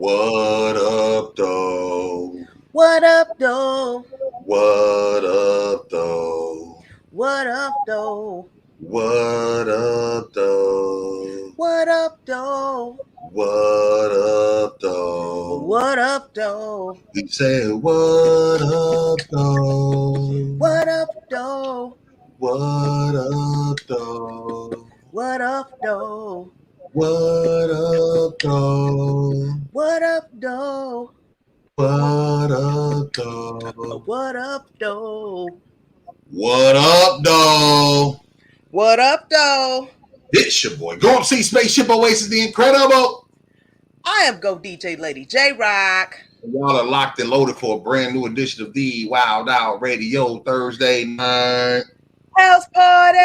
What up, though? What up, though? What up, though? What up, though? What up, though? What up, though? What up, though? What up, though? He said, what up, though? What up, though? What up, though? What up, though? What up, though? What up, though? What up, though? What up, though? What up, though? What up, though? It's your boy. Go up, see Spaceship Oasis the Incredible. I am Go DJ Lady J Rock. Y'all are locked and loaded for a brand new edition of the WildOut Radio Thursday night House party.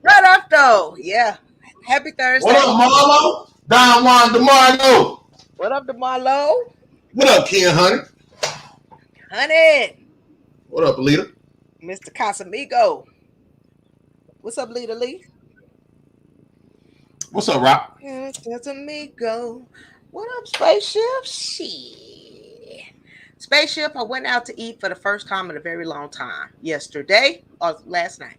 Right up though, yeah. Happy Thursday. What up, Marlo? Don Juan DeMarlo. What up, DeMarlo? What up, Ken Hunter? Honey. What up, Alita? Mr. Casamigo. What's up, Lita Lee? What's up, Rock? Casamigo. What up, Spaceship? Shit. Spaceship, I went out to eat for the first time in a very long time. Yesterday or last night.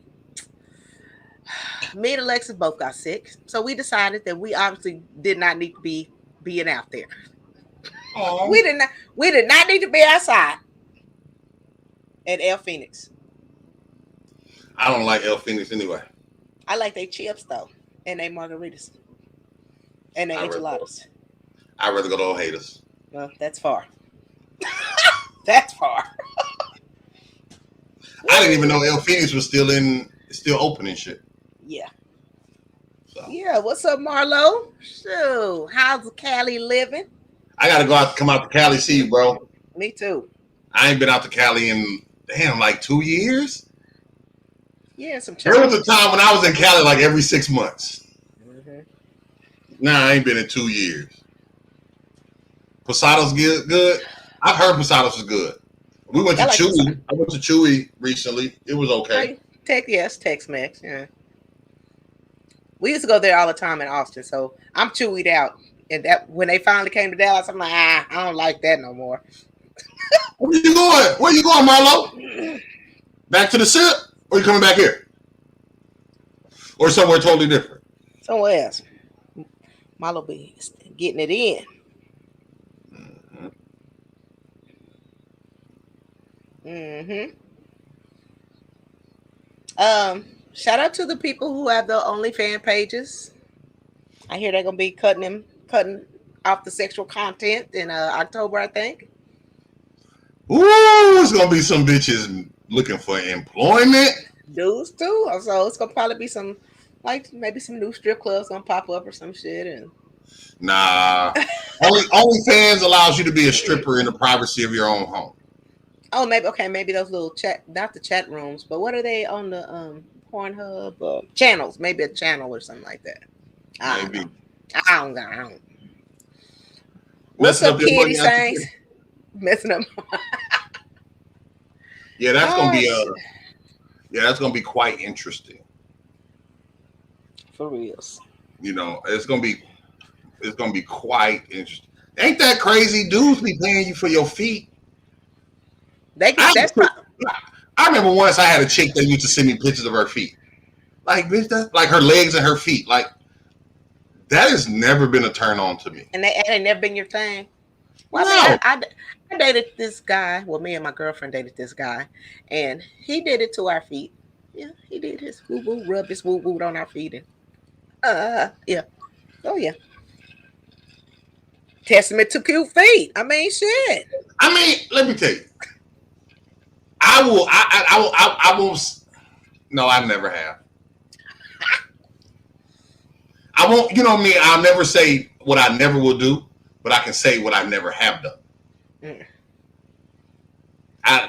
Me and Alexis both got sick. So we decided that we obviously did not need to be being out there. Aww. We did not need to be outside at El Phoenix. I don't like El Phoenix anyway. I like their chips though, and their margaritas, and their enchiladas. I'd rather go to Old Haters. Well, that's far. That's far. I didn't even know El Phoenix was still open and shit. Yeah. So. Yeah. What's up, Marlo? So, how's Cali living? I gotta come out to Cali, see you, bro. Me too. I ain't been out to Cali in like 2 years. Yeah, some. There was a time when I was in Cali like every 6 months. Mm-hmm. Nah, I ain't been in 2 years. Posado's good. I've heard Posado's is good. We went to Chewy. I went to Chewy recently. It was okay. Tex-Mex. Yeah. We used to go there all the time in Austin, so I'm chewied out. And that when they finally came to Dallas, I'm like, I don't like that no more. Where you going? Where you going, Marlo? Back to the SIP? Or you coming back here? Or somewhere totally different? Somewhere else. Marlo be getting it in. Mm-hmm. Shout out to the people who have the OnlyFans pages. I hear they're gonna be cutting off the sexual content in October, I think. Ooh, it's gonna be some bitches looking for employment. Dudes too. So it's gonna probably be some, like maybe some new strip clubs gonna pop up or some shit. And nah, OnlyFans allows you to be a stripper in the privacy of your own home. Oh, maybe those little not the chat rooms, but what are they on the Pornhub channels? Maybe a channel or something like that. Maybe. I don't. What's up, Kitty Saints? Messing up. Yeah, that's gonna be quite interesting. For reals. You know, it's gonna be quite interesting. Ain't that crazy? Dudes be paying you for your feet. I remember once I had a chick that used to send me pictures of her feet. Like, bitch, that's like her legs and her feet. Like, that has never been a turn on to me. And that ain't never been your thing? Well, no. I dated this guy. Well, me and my girlfriend dated this guy. And he did it to our feet. Yeah, he did his woo-woo, rubbed his woo-woo on our feet. And, yeah. Oh, yeah. Testament to cute feet. I mean, shit. I mean, let me tell you. I won't. No, I never have. I won't. You know me. I'll never say what I never will do, but I can say what I never have done. I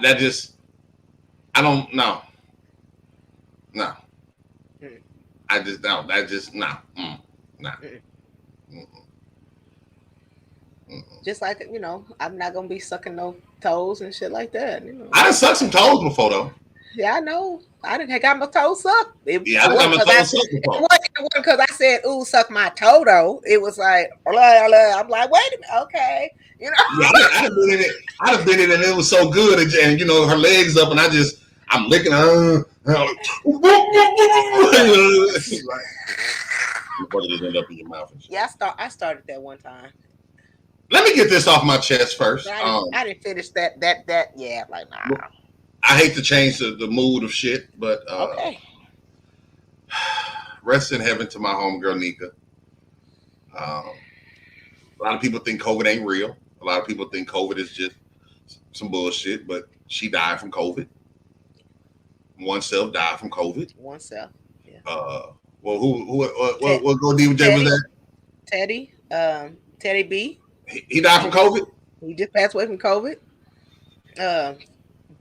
don't know. No. I just don't. That just no. Nah. Just like, I'm not gonna be sucking no toes and shit like that. I done sucked some toes before though. Yeah, I know. I didn't got my toes sucked. I got my toes sucked before. It wasn't because I said, "Ooh, suck my toe," though. It was like, blah, blah. I'm like, wait a minute, okay, Yeah, I'd have been in it. I'd have been in it, and it was so good, and her legs up, and I'm licking her. Like, before it end up in your mouth. Yeah, I started that one time. Let me get this off my chest first. I didn't finish that. Yeah, like nah. I hate to change the mood of shit, but okay. Rest in heaven to my homegirl Nika. A lot of people think COVID ain't real. A lot of people think COVID is just some bullshit, but she died from COVID. Oneself died from COVID. Oneself. Yeah. Well, what go D with J was that? Teddy B. He died from COVID. He just passed away from COVID.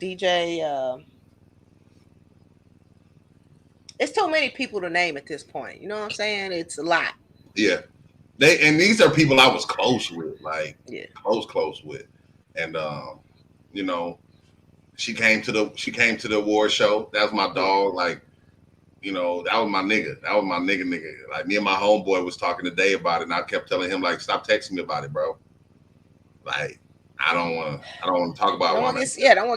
DJ. It's too many people to name at this point. You know what I'm saying? It's a lot. Yeah. These are people I was close with, close with, and she came to the award show. That was my dog, that was my nigga. That was my nigga. Like, me and my homeboy was talking today about it, and I kept telling him, like, stop texting me about it, bro. Like, I don't want to talk about it. Don't want to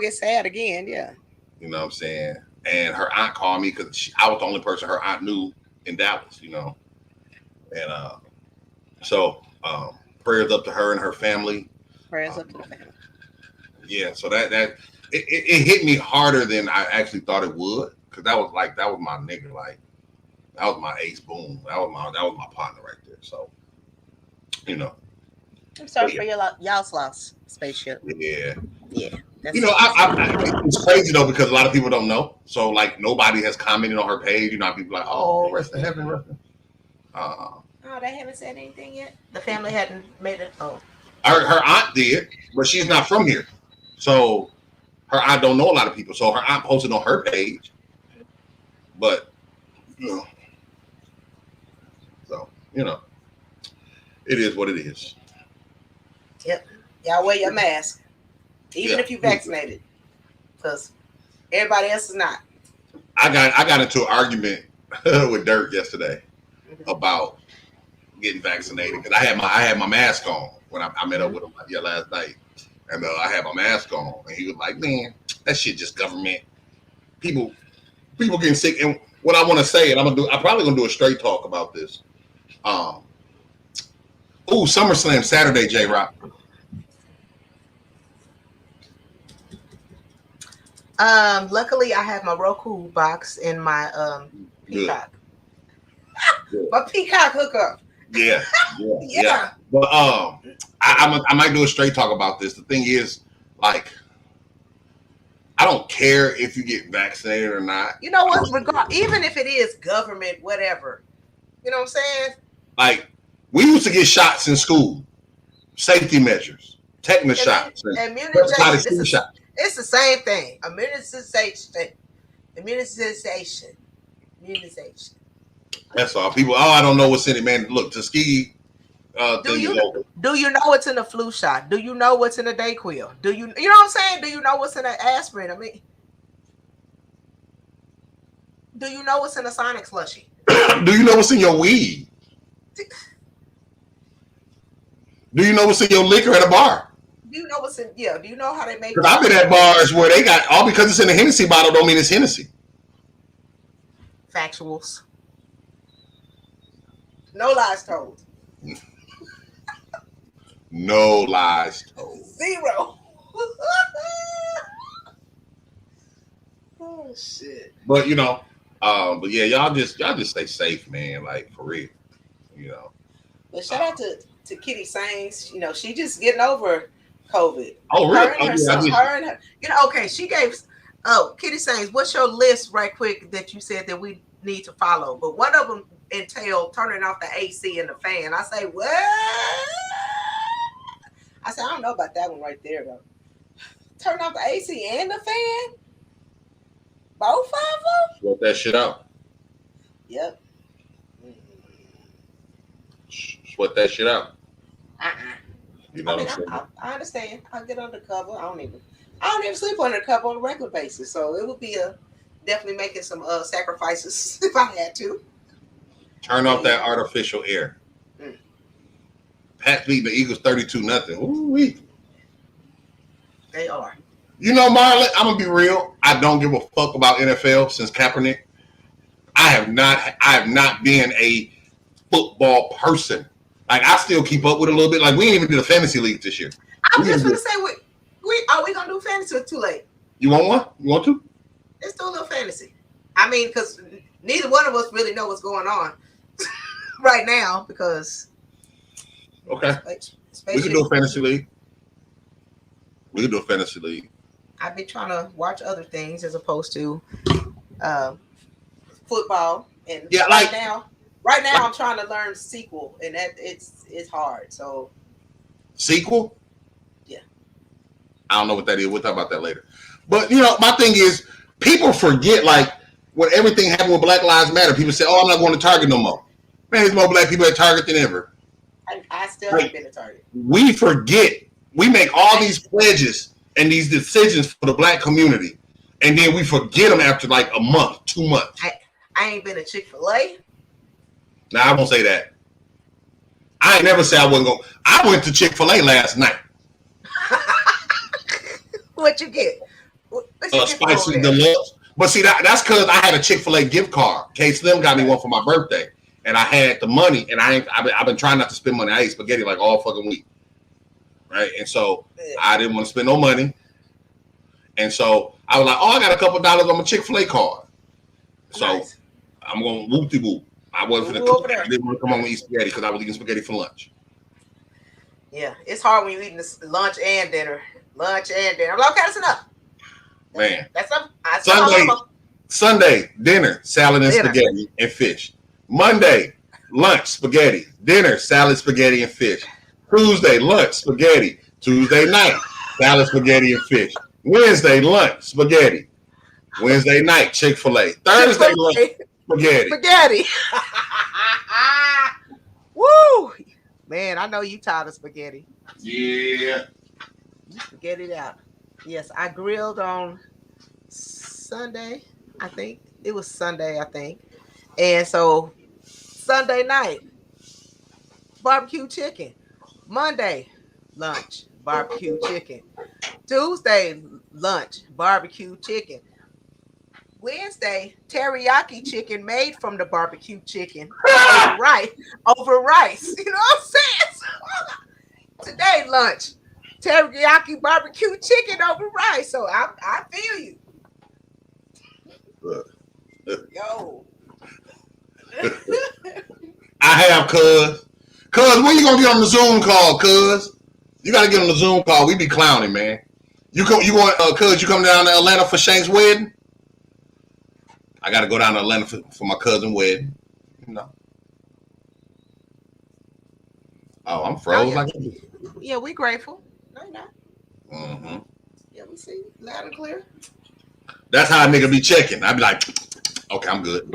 get sad again. Yeah. You know what I'm saying? And her aunt called me because I was the only person her aunt knew in Dallas. And so prayers up to her and her family. Prayers up to the family. Yeah. So that it hit me harder than I actually thought it would, because that was my nigga. Like, that was my ace. Boom. That was my partner right there. So, I'm sorry for y'all's loss, Spaceship. Yeah. Yeah. It's crazy though, because a lot of people don't know. So, like, nobody has commented on her page. People like, oh, rest in heaven, rest in. They haven't said anything yet. The family hadn't made it. Oh. Her aunt did, but she's not from here, so her aunt don't know a lot of people. So her aunt posted on her page, but it is what it is. Yep. Y'all wear your mask, even if you vaccinated, because everybody else is not. I got into an argument with Dirk yesterday about getting vaccinated, because I had my mask on when I met up with him last night, and I had my mask on, and he was like, "Man, that shit just government. People getting sick." And what I want to say, and I'm probably gonna do a straight talk about this. SummerSlam Saturday, J-Rock. Luckily I have my Roku box and my Peacock. My Peacock hookup. Yeah. But I might do a straight talk about this. The thing is, like, I don't care if you get vaccinated or not. You know what? Even if it is government, whatever. You know what I'm saying? Like, we used to get shots in school, safety measures, tetanus shots, immunization. It's the same thing. Immunization. That's all. People, I don't know what's in it, man. Look, Tuskegee. Do you know what's in the flu shot? Do you know what's in the Dayquil? You know what I'm saying? Do you know what's in the aspirin? I mean, do you know what's in the Sonic slushie? Do you know what's in your weed? Do you know what's in your liquor at a bar? Do you know what's in? Yeah. Do you know how they make? Because I've been at bars where they got all, because it's in a Hennessy bottle don't mean it's Hennessy. Factuals. No lies told. No lies told. 0. Oh shit. But but yeah, y'all just stay safe, man. Like, for real. But shout out to Kitty Sainz. She just getting over COVID. Oh, really? Okay, she gave. Oh, Kitty Sainz, what's your list, right quick, that you said that we need to follow? But one of them entailed turning off the AC and the fan. I say, what? I said, I don't know about that one right there, though. Turn off the AC and the fan? Both of them? Sweat that shit out. Yep. sweat that shit out. Uh-uh. You know I mean, what I'm saying? I understand. I get undercover. I don't even sleep under cover on a regular basis. So it would be definitely making some sacrifices if I had to. Turn off that artificial air. Pats beating the Eagles 32-0. Ooh-wee. They are. You know, Marlon, I'm gonna be real. I don't give a fuck about NFL since Kaepernick. I have not been a football person. Like, I still keep up with it a little bit. Like, we ain't even did a fantasy league this year. I was just gonna say we gonna do fantasy? It's too late. You want one? You want to? Let's do a little fantasy. I mean, because neither one of us really know what's going on right now. Because okay, we can do a fantasy league. We can do a fantasy league. I've been trying to watch other things as opposed to football, and yeah, right now I'm trying to learn sequel, and that it's hard. So sequel? Yeah. I don't know what that is. We'll talk about that later. But you know, my thing is, people forget, like, when everything happened with Black Lives Matter, people say, "Oh, I'm not going to Target no more." Man, there's more black people at Target than ever. I still haven't been to Target. We forget. We make all these pledges and these decisions for the black community, and then we forget them after like a month, 2 months. I ain't been to Chick-fil-A. Now, I won't say that. I ain't never say I wasn't going. I went to Chick-fil-A last night. What you get? Spicy deluxe. But see, that's because I had a Chick-fil-A gift card. K Slim got me one for my birthday, and I had the money, and I've been trying not to spend money. I ate spaghetti like all fucking week, right? And so I didn't want to spend no money, and so I was like, "Oh, I got a couple dollars on my Chick-fil-A card." So nice. I'm going whoop-de-whoop. I wasn't for the cook. I didn't want to come home and eat spaghetti because I was eating spaghetti for lunch. Yeah, it's hard when you're eating this lunch and dinner. I'm like, okay, that's enough. Man, that's enough. Sunday, dinner, salad and spaghetti and fish. Monday, lunch, spaghetti. Dinner, salad, spaghetti and fish. Tuesday, lunch, spaghetti. Tuesday night, salad, spaghetti and fish. Wednesday, lunch, spaghetti. Wednesday night, Chick-fil-A. Thursday, lunch, spaghetti. Woo! Man, I know you tired of spaghetti. Yeah. Spaghetti out. Yes, I grilled on Sunday, I think. It was Sunday, I think. And so Sunday night, barbecue chicken. Monday, lunch, barbecue chicken. Tuesday, lunch, barbecue chicken. Wednesday, teriyaki chicken made from the barbecue chicken over rice. You know what I'm saying? Today, lunch, teriyaki barbecue chicken over rice. So I feel you. Yo. I have, cuz. Cuz, when you gonna get on the Zoom call, cuz? You gotta get on the Zoom call. We be clowning, man. You come down to Atlanta for Shank's wedding? I gotta go down to Atlanta for my cousin's wedding. You know. Oh, I'm froze. Yeah, we grateful. No, you're not. Mm-hmm. Yeah, we see loud and clear. That's how a nigga be checking. I be like, okay, I'm good.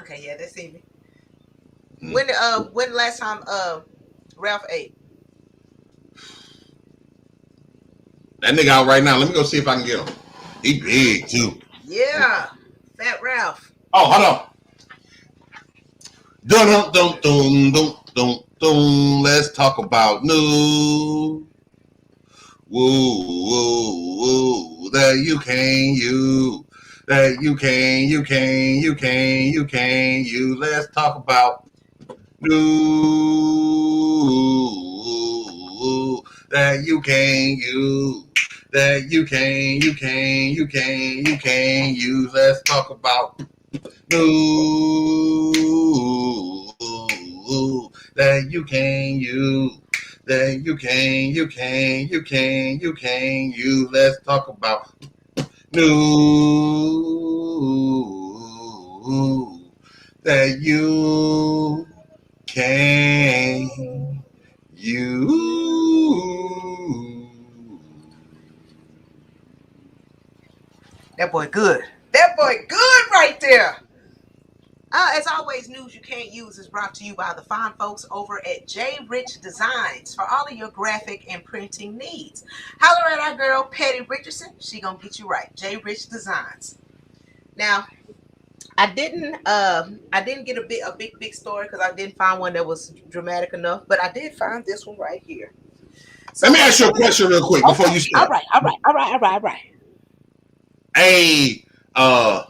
Okay, yeah, that's easy. When the last time Ralph ate? That nigga out right now. Let me go see if I can get him. He big too. Yeah, Fat Ralph. Oh, hold on. Dun dun dun dun dun dun. Let's talk about news. Woo woo woo. That you can't use. That you can't use. Let's talk about news. That you can't use. That you can't use. Let's talk about news that you can't use. That you can't use. Let's talk about news that you can't use. That boy good. That boy good right there. As always, News You Can't Use is brought to you by the fine folks over at J Rich Designs for all of your graphic and printing needs. Holler at our girl Patty Richardson. She gonna get you right. J Rich Designs. Now, I didn't get a big story because I didn't find one that was dramatic enough, but I did find this one right here. Let So me ask you a question real quick before you all start. right, all right, all right, all right, all right. Hey, oh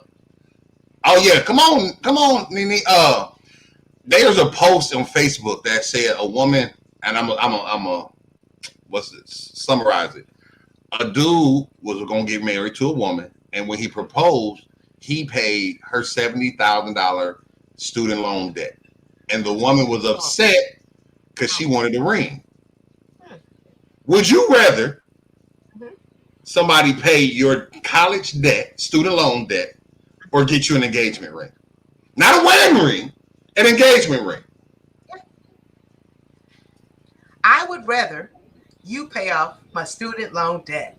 yeah, come on, Nene. There's a post on Facebook that said a woman, and I'm a what's it? Summarize it. A dude was gonna get married to a woman, and when he proposed, he paid her $70,000 student loan debt, and the woman was upset because she wanted a ring. Would you rather somebody pay your college debt, student loan debt, or get you an engagement ring? Not a wedding ring, an engagement ring. I would rather you pay off my student loan debt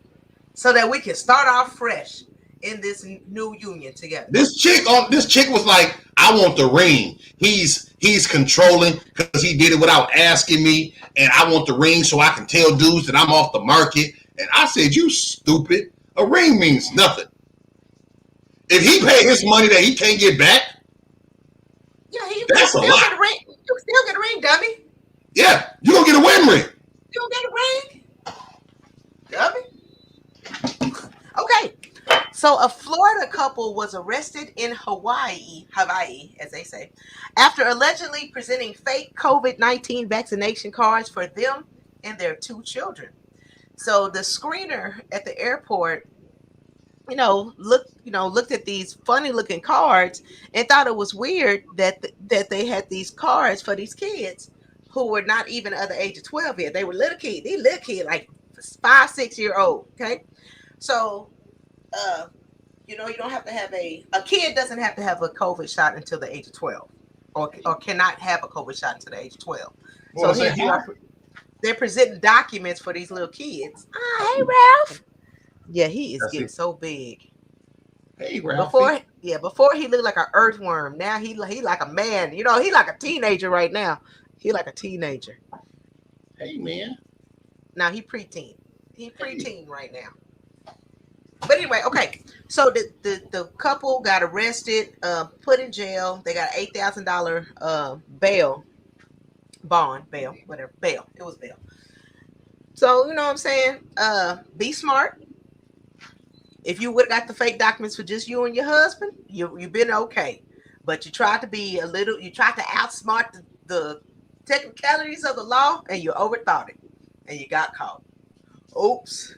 so that we can start off fresh in this new union together. This chick was like, I want the ring. He's controlling because he did it without asking me, and I want the ring so I can tell dudes that I'm off the market. And I said, you stupid. A ring means nothing. If he paid his money that he can't get back, Yeah, you that's still a lot. get a ring. You still get a ring, dummy. Yeah, you're going to get a wedding ring. You don't get a ring, dummy. Okay. So a Florida couple was arrested in Hawaii, as they say, after allegedly presenting fake COVID-19 vaccination cards for them and their two children. So the screener at the airport, looked at these funny looking cards and thought it was weird that they had these cards for these kids who were not even of the age of 12 yet. They were little kids. These little kids, like 5, 6 year old. Okay. So you don't have to have a kid doesn't have to have a COVID shot until the age of 12, or cannot have a COVID shot until the age of 12. Well, So they're presenting documents for these little kids. Hey Ralph. Yeah, he is getting so big. Hey, Ralphie. Before he looked like an earthworm. Now he like a man. He like a teenager right now. He like a teenager. Hey, man. Now he preteen. He preteen right now. But anyway, okay. So the couple got arrested, put in jail. They got $8,000 bail, whatever bail. It was bail. So you know what I'm saying? Be smart. If you would have got the fake documents for just you and your husband, you've been okay. But you tried to outsmart the technicalities of the law, and you overthought it, and you got caught. Oops.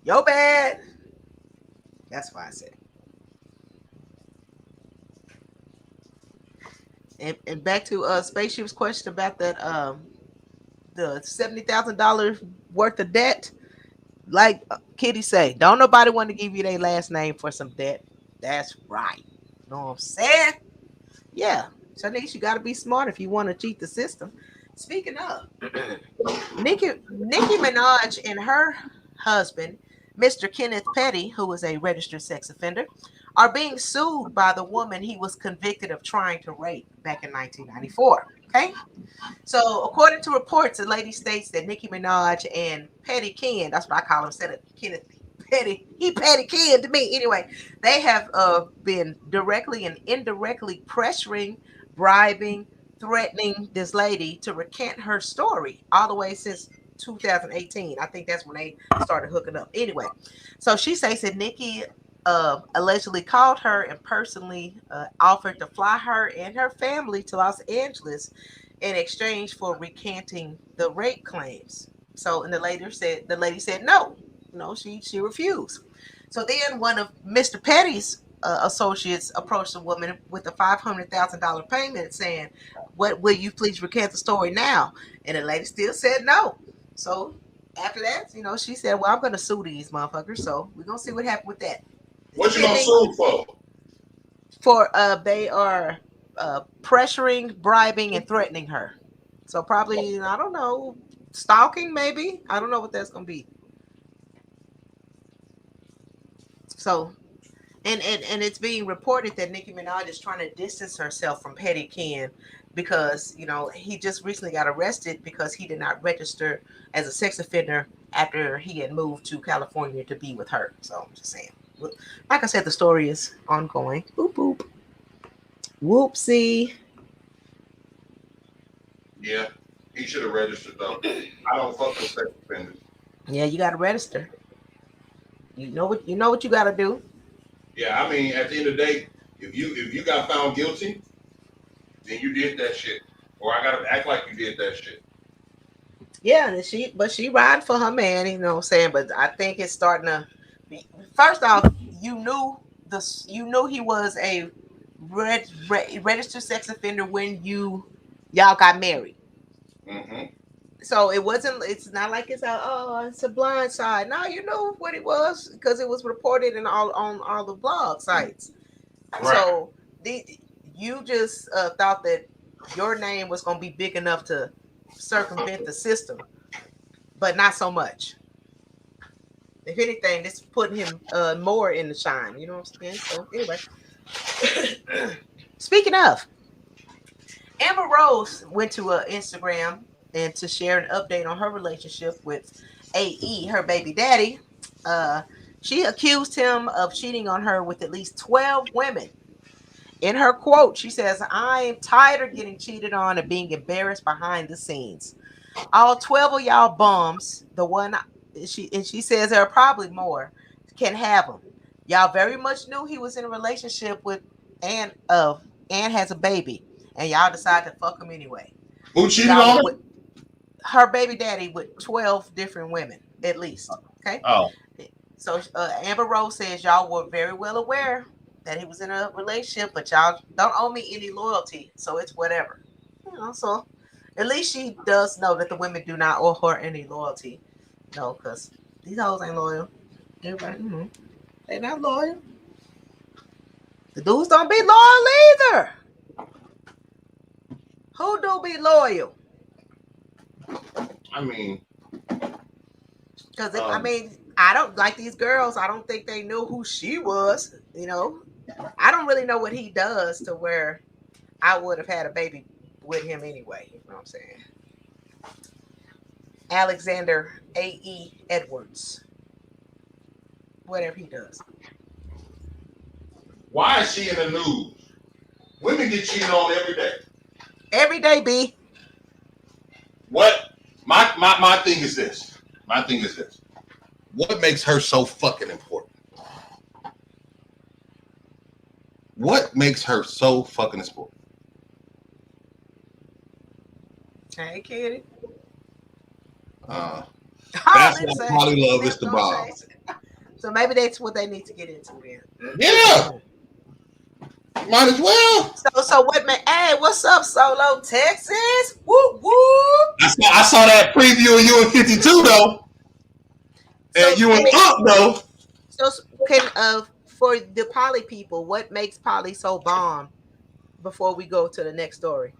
Yo bad. That's why I said it. And back to Spaceship's question about that the $70,000 worth of debt. Like Kitty say, don't nobody want to give you their last name for some debt. That's right. You know what I'm saying? Yeah. So you got to be smart if you want to cheat the system. Speaking of, Nicki Minaj and her husband, Mr. Kenneth Petty, who is a registered sex offender, are being sued by the woman he was convicted of trying to rape back in 1994. Okay? So, according to reports, the lady states that Nicki Minaj and Petty Ken, that's what I call him, instead of Kenneth Petty, he Petty Ken to me. Anyway, they have been directly and indirectly pressuring, bribing, threatening this lady to recant her story all the way since 2018. I think that's when they started hooking up. Anyway, so she says that Nicki allegedly called her and personally offered to fly her and her family to Los Angeles in exchange for recanting the rape claims. So, and the lady said no, she refused. So then one of Mr. Petty's associates approached the woman with a $500,000 payment, saying, "What will you please recant the story now?" And the lady still said no. So after that, she said, "Well, I'm going to sue these motherfuckers." So we're gonna see what happened with that. What you gonna sue for? For they are pressuring, bribing, and threatening her. So probably, I don't know, stalking maybe. I don't know what that's gonna be. So, And it's being reported that Nicki Minaj is trying to distance herself from Petty Ken because he just recently got arrested because he did not register as a sex offender after he had moved to California to be with her. So I'm just saying, like I said, the story is ongoing. Boop boop. Whoopsie. Yeah, he should have registered though. I don't fuck with sex offenders. Yeah, you got to register. You know what you got to do. Yeah, I mean, at the end of the day, if you got found guilty, then you did that shit, or I gotta act like you did that shit. Yeah, and she riding for her man. You know what I'm saying? But I think it's starting to be. First off, you knew he was a registered sex offender when y'all got married. Mm-hmm. So it's not like it's a blind side. No, you know what it was because it was reported on all the blog sites. Right. So you just thought that your name was going to be big enough to circumvent the system, but not so much. If anything, this is putting him more in the shine. You know what I'm saying? So anyway, speaking of, Amber Rose went to Instagram and to share an update on her relationship with AE, her baby daddy. She accused him of cheating on her with at least 12 women. In her quote, she says, "I am tired of getting cheated on and being embarrassed behind the scenes. All 12 of y'all bums, she says there are probably more, can have them. Y'all very much knew he was in a relationship with Ann has a baby, and y'all decided to fuck him anyway." Who cheated on her? Her baby daddy with 12 different women, at least. Okay. Oh. So Amber Rose says y'all were very well aware that he was in a relationship, but y'all don't owe me any loyalty, so it's whatever. So at least she does know that the women do not owe her any loyalty. No, because these hoes ain't loyal. Everybody, they not loyal. The dudes don't be loyal either. Who do be loyal? I mean, because I don't like these girls. I don't think they knew who she was. I don't really know what he does to where I would have had a baby with him anyway. You know what I'm saying? Alexander A.E. Edwards. Whatever he does. Why is she in the news? Women get cheated on every day. Every day, B. What? My thing is this. What makes her so fucking important? What makes her so fucking important? Hey, kitty. That's why Polly love is the bomb. So maybe that's what they need to get into then. Yeah. Might as well. So what, man? Hey, what's up, Solo, Texas? Woo woo. I saw that preview of you in 52 though, and you were up though. So for the Polly people, what makes Polly so bomb? Before we go to the next story,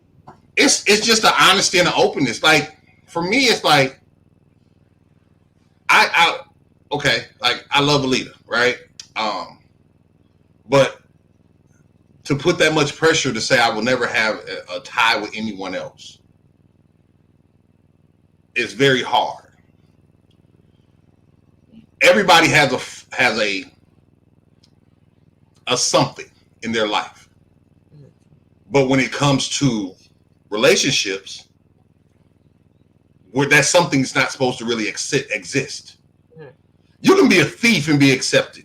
it's just the honesty and the openness. Like for me, it's like I love Alita, right? But to put that much pressure to say I will never have a tie with anyone else is very hard. Everybody has a something in their life, but when it comes to relationships, where that something's not supposed to really exist. You can be a thief and be accepted.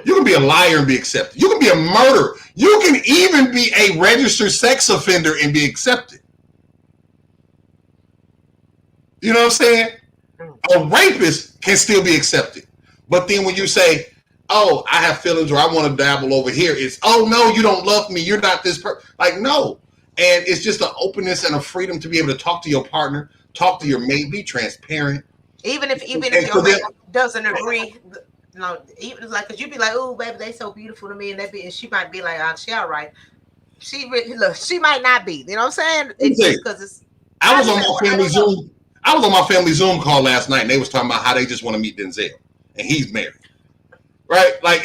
You can be a liar and be accepted. You can be a murderer. You can even be a registered sex offender and be accepted. You know what I'm saying? A rapist can still be accepted. But then when you say, oh, I have feelings or I want to dabble over here, it's, oh, no, you don't love me. You're not this person. Like, no. And it's just an openness and a freedom to be able to talk to your partner, talk to your mate, be transparent. Even if your mate doesn't agree. Even like, cause you be like, oh, baby, they so beautiful to me, and she might be like, oh, she all right. She might not be. You know what I'm saying? It's just because it's. I was on my family Zoom. I was on my family Zoom call last night, and they was talking about how they just want to meet Denzel, and he's married, right? Like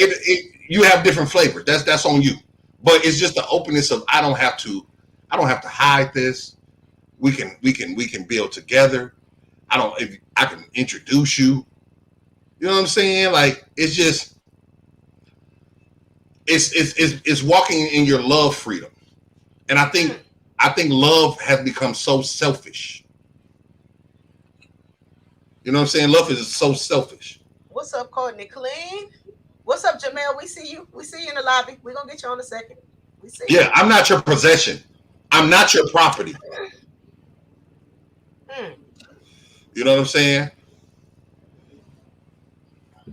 you have different flavors. That's on you. But it's just the openness of I don't have to hide this. We can build together. I can introduce you. You know what I'm saying? Like it's just it's walking in your love freedom. And I think love has become so selfish. You know what I'm saying? Love is so selfish. What's up, Courtney Clean? What's up, Jamel? We see you. We see you in the lobby. We're gonna get you on a second. We see you. I'm not your possession. I'm not your property. You know what I'm saying?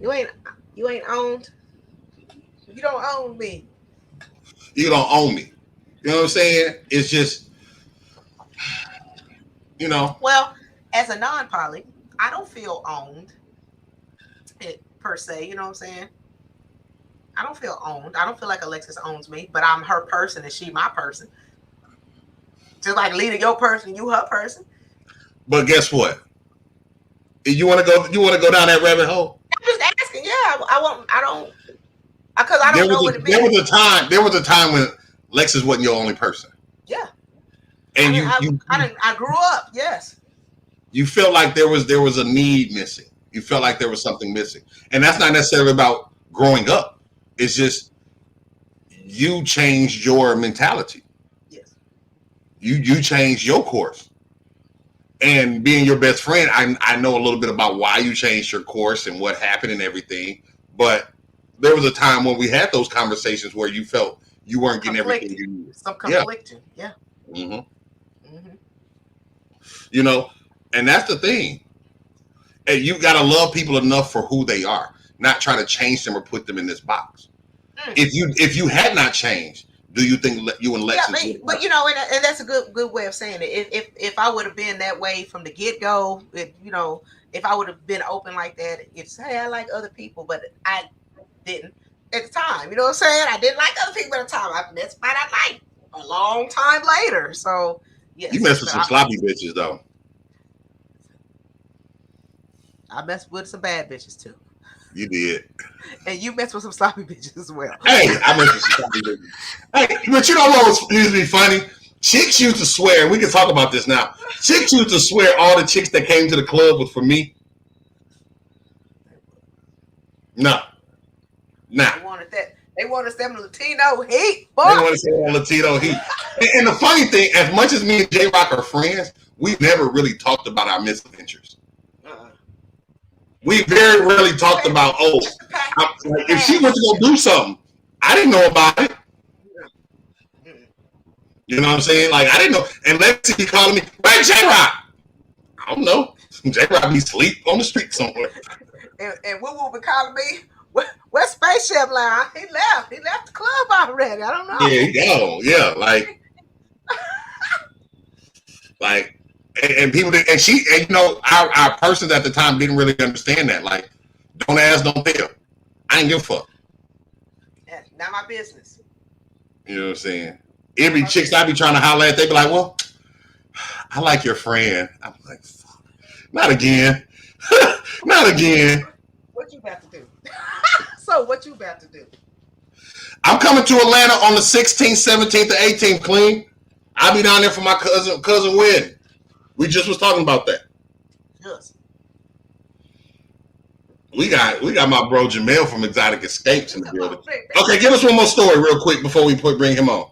You ain't owned. You don't own me. You don't own me. You know what I'm saying? It's just, you know. Well, as a non-poly, I don't feel owned per se. You know what I'm saying? I don't feel owned. I don't feel like Alexis owns me, but I'm her person and she my person. Just like Lita, your person, you her person. But guess what? You want to go down that rabbit hole? I'm just asking. Yeah, I don't know what it means. There was a time when Lexus wasn't your only person. Yeah. And I grew up. Yes. You felt like there was a need missing. You felt like there was something missing, and that's not necessarily about growing up. It's just you changed your mentality. Yes. You changed your course. And being your best friend, I know a little bit about why you changed your course and what happened and everything. But there was a time when we had those conversations where you felt you weren't getting everything you needed. Some conflicting, yeah. Mm-hmm. Mm-hmm. You know, and that's the thing. And you got to love people enough for who they are, not try to change them or put them in this box. If you had not changed, do you think you and Lexus? Yeah, but you know, and that's a good way of saying it. If I would have been that way from the get go, if I would have been open like that, it's hey, I like other people, but I didn't at the time. You know what I'm saying? I didn't like other people at the time. That's what I like a long time later. So yes, you messed with some sloppy bitches though. I messed with some bad bitches too. You did. And you messed with some sloppy bitches as well. Hey, I messed with some sloppy bitches. Hey, but you know what used to be funny? Chicks used to swear, and we can talk about this now. Chicks used to swear all the chicks that came to the club was for me. No. Nah. They wanted them Latino heat. Boy. They wanted some Latino heat. And the funny thing, as much as me and J-Rock are friends, we never really talked about our misadventures. We very rarely talked about, if she was to go do something, I didn't know about it. You know what I'm saying? Like, I didn't know. And Lexi be calling me, where's J-Rock? I don't know. J-Rock be asleep on the street somewhere. And Woo be calling me, where's Spaceship line? He left the club already. I don't know. Yeah, he gone. Yeah, like, and people did, and you know, our persons at the time didn't really understand that. Like, don't ask, don't tell. I ain't give a fuck. Yeah, not my business. You know what I'm saying? Every chicks I be trying to holler at, they be like, well, I like your friend. I'm like, fuck. Not again. Not again. What you about to do? So what you about to do? I'm coming to Atlanta on the 16th, 17th, and 18th, clean. I'll be down there for my cousin wedding. We just was talking about that. Yes. We got my bro Jamel from Exotic Escapes in the building. Okay, give us one more story real quick before we bring him on.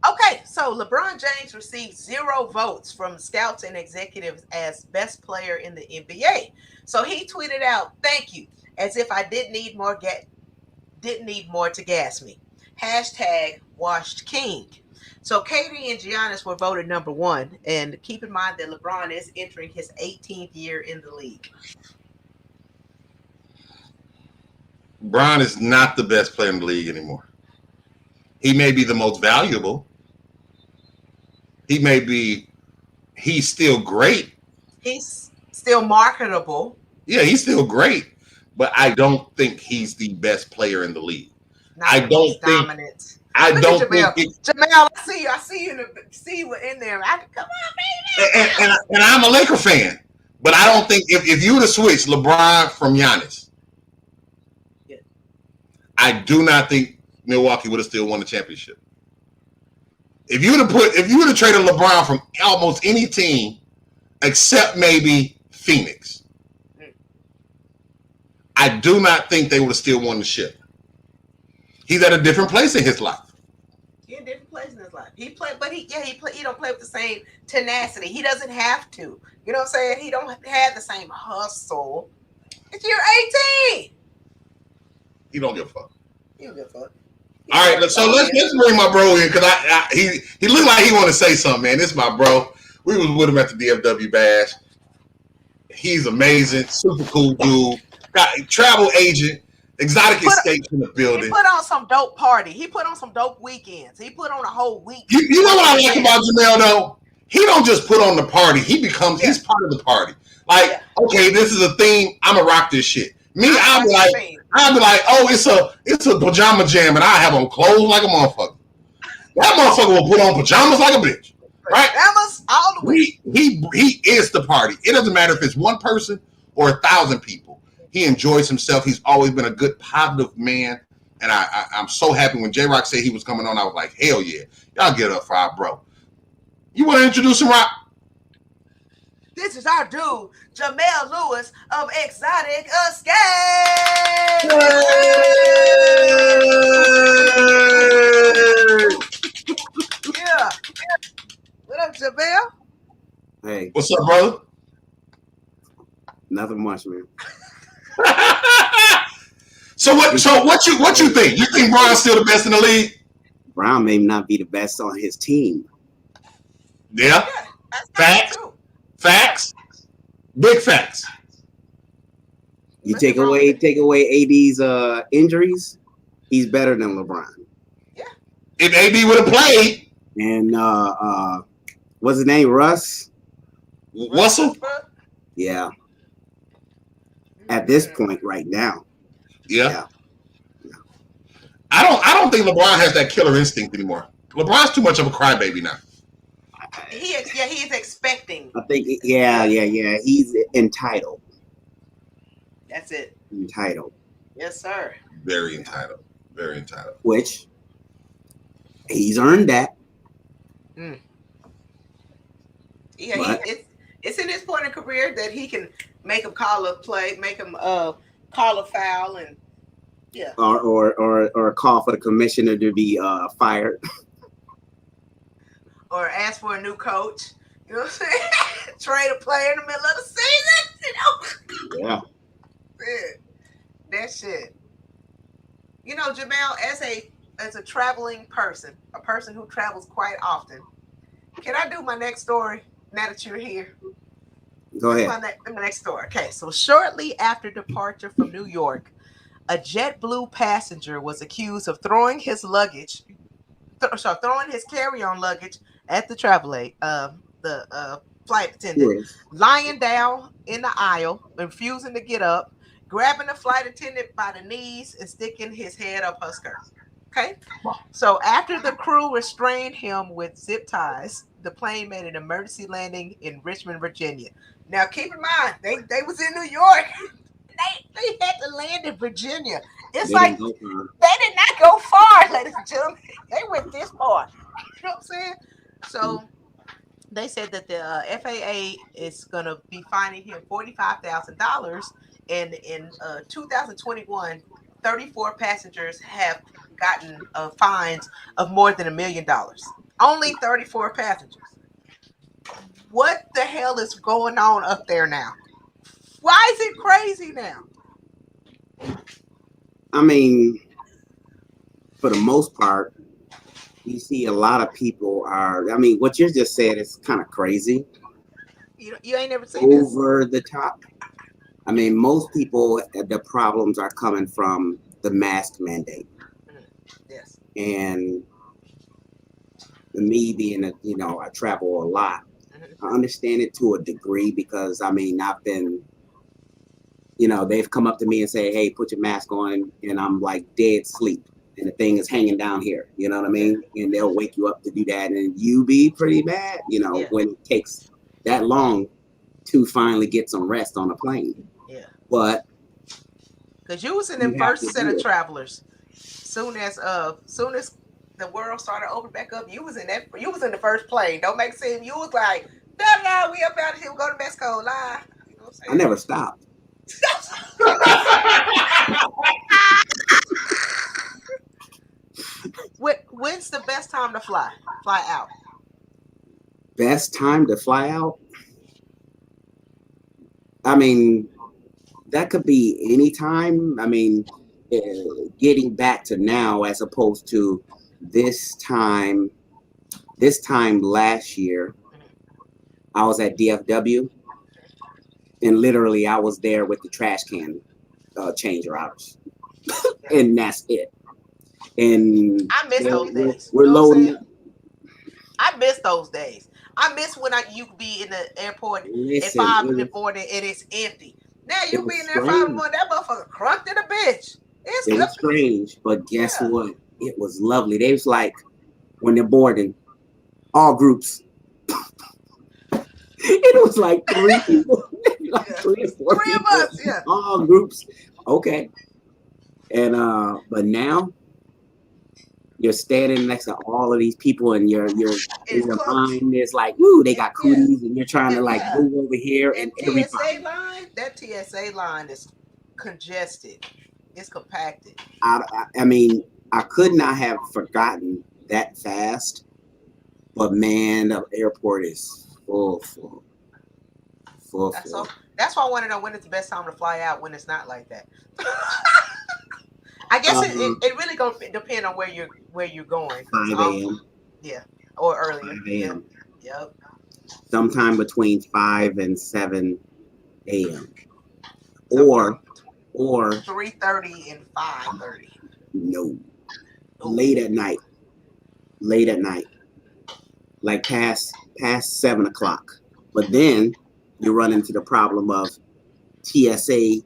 Okay, so LeBron James received 0 votes from scouts and executives as best player in the NBA. So he tweeted out, "Thank you, as if I didn't need more to gas me. Hashtag washed king." So KD and Giannis were voted number 1. And keep in mind that LeBron is entering his 18th year in the league. Bron is not the best player in the league anymore. He may be the most valuable. He's still great. He's still marketable. Yeah, he's still great. But I don't think he's the best player in the league. Dominant. I don't think Jamel, I see you in there. Come on, baby. And I'm a Laker fan, but I don't think if you were to switch LeBron from Giannis, I do not think Milwaukee would have still won the championship. If you would have traded LeBron from almost any team except maybe Phoenix, I do not think they would have still won the ship. He's at a different place in his life. He's in a different place in his life. He don't play with the same tenacity. He doesn't have to. You know what I'm saying? He don't have the same hustle. It's year 18. He don't give a fuck. He don't give a fuck. All right, so let's bring my bro in because he looked like he want to say something, man. This is my bro. We was with him at the DFW Bash. He's amazing, super cool dude. Got a travel agent, exotic escapes in the building. He put on some dope party. He put on some dope weekends. He put on a whole week. You know what I like about Jamel though? He don't just put on the party. He's part of the party. Like, okay, this is a theme. I'ma rock this shit. Me, I'll be like, oh, it's a pajama jam, and I have on clothes like a motherfucker. That motherfucker will put on pajamas like a bitch, right? Pajamas all the way. He is the party. It doesn't matter if it's one person or 1,000 people. He enjoys himself. He's always been a good, positive man, and I'm so happy when J-Rock said he was coming on. I was like, hell yeah, y'all get up for our bro. You want to introduce him, Rock? This is our dude, JAMEL Lewis of Exotic Escape. Yeah. What up, JAMEL? Hey. What's up, brother? Nothing much, man. So what you think? You think Bron's still the best in the league? Brown may not be the best on his team. Yeah. Facts. Big facts. You take away AD's injuries, he's better than LeBron. Yeah. If AD would have played. And what's his name? Russ? Russell? Yeah. At this point right now. Yeah. I don't think LeBron has that killer instinct anymore. LeBron's too much of a crybaby now. He is expecting. I think, yeah. He's entitled. That's it. Entitled. Yes, sir. Very entitled. Which, he's earned that. Mm. Yeah, it's in his point in career that he can make him call a play, make him call a foul, and yeah. Or call for the commissioner to be fired. Or ask for a new coach. You know what I'm saying? Trade a player in the middle of the season. You know? Yeah. That shit. You know, JAMEL, as a traveling person, a person who travels quite often, can I do my next story now that you're here? Go ahead. My next story. Okay, so shortly after departure from New York, a JetBlue passenger was accused of throwing his carry-on luggage at the the flight attendant, lying down in the aisle, refusing to get up, grabbing the flight attendant by the knees and sticking his head up her skirt. Okay, so after the crew restrained him with zip ties, the plane made an emergency landing in Richmond, Virginia. Now, keep in mind, they was in New York. They had to land in Virginia. It's they did not go far, ladies and gentlemen. They went this far. You know what I'm saying? So they said that the FAA is going to be fining him $45,000. And in 2021, 34 passengers have gotten fines of more than $1 million. Only 34 passengers. What the hell is going on up there now? Why is it crazy now? I mean, for the most part, you see a lot of people what you just said is kind of crazy. You ain't never seen over the top. I mean, most people, the problems are coming from the mask mandate. Yes. And me being I travel a lot. I understand it to a degree because I've been, they've come up to me and say, hey, put your mask on. And I'm like dead sleep. And the thing is hanging down here. You know what I mean? And they'll wake you up to do that. And you be pretty bad, when it takes that long to finally get some rest on a plane. Yeah. But because you was in the first set of travelers. Soon as the world started opening back up, you was in the first plane. Don't make sense. You was like, no, we up out of here. We go to Mexico. Lie. You know what I'm saying? I never stopped. When's the best time to fly? Fly out. Best time to fly out? I mean, that could be any time. I mean, getting back to now as opposed to this time last year, I was at DFW, and literally I was there with the trash can change routers, and that's it. And I miss those days. We're loading up. I miss those days. I miss when you could be in the airport at 5 in the morning and it's empty. Now you be in there 5 in the morning, that motherfucker crunked in a bitch. It was strange, but guess what? It was lovely. They was like, when they're boarding, all groups. It was like 3 people, like 3 or 4 3 of people, us, yeah. all groups. Okay. And but now you're standing next to all of these people, and your mind is like, ooh, they got cooties, and you're trying to like move over here, and that TSA line is congested. It's compacted. I mean, I could not have forgotten that fast, but man, the airport is full. That's why I want to know when is the best time to fly out when it's not like that. I guess it really gonna depend on where you're going. 5 a.m. Yeah, or earlier. 5 a.m. Yep. Sometime between 5 and 7 a.m. Or 3:30 and 5:30. No. Late at night. Like past 7 o'clock. But then you run into the problem of TSA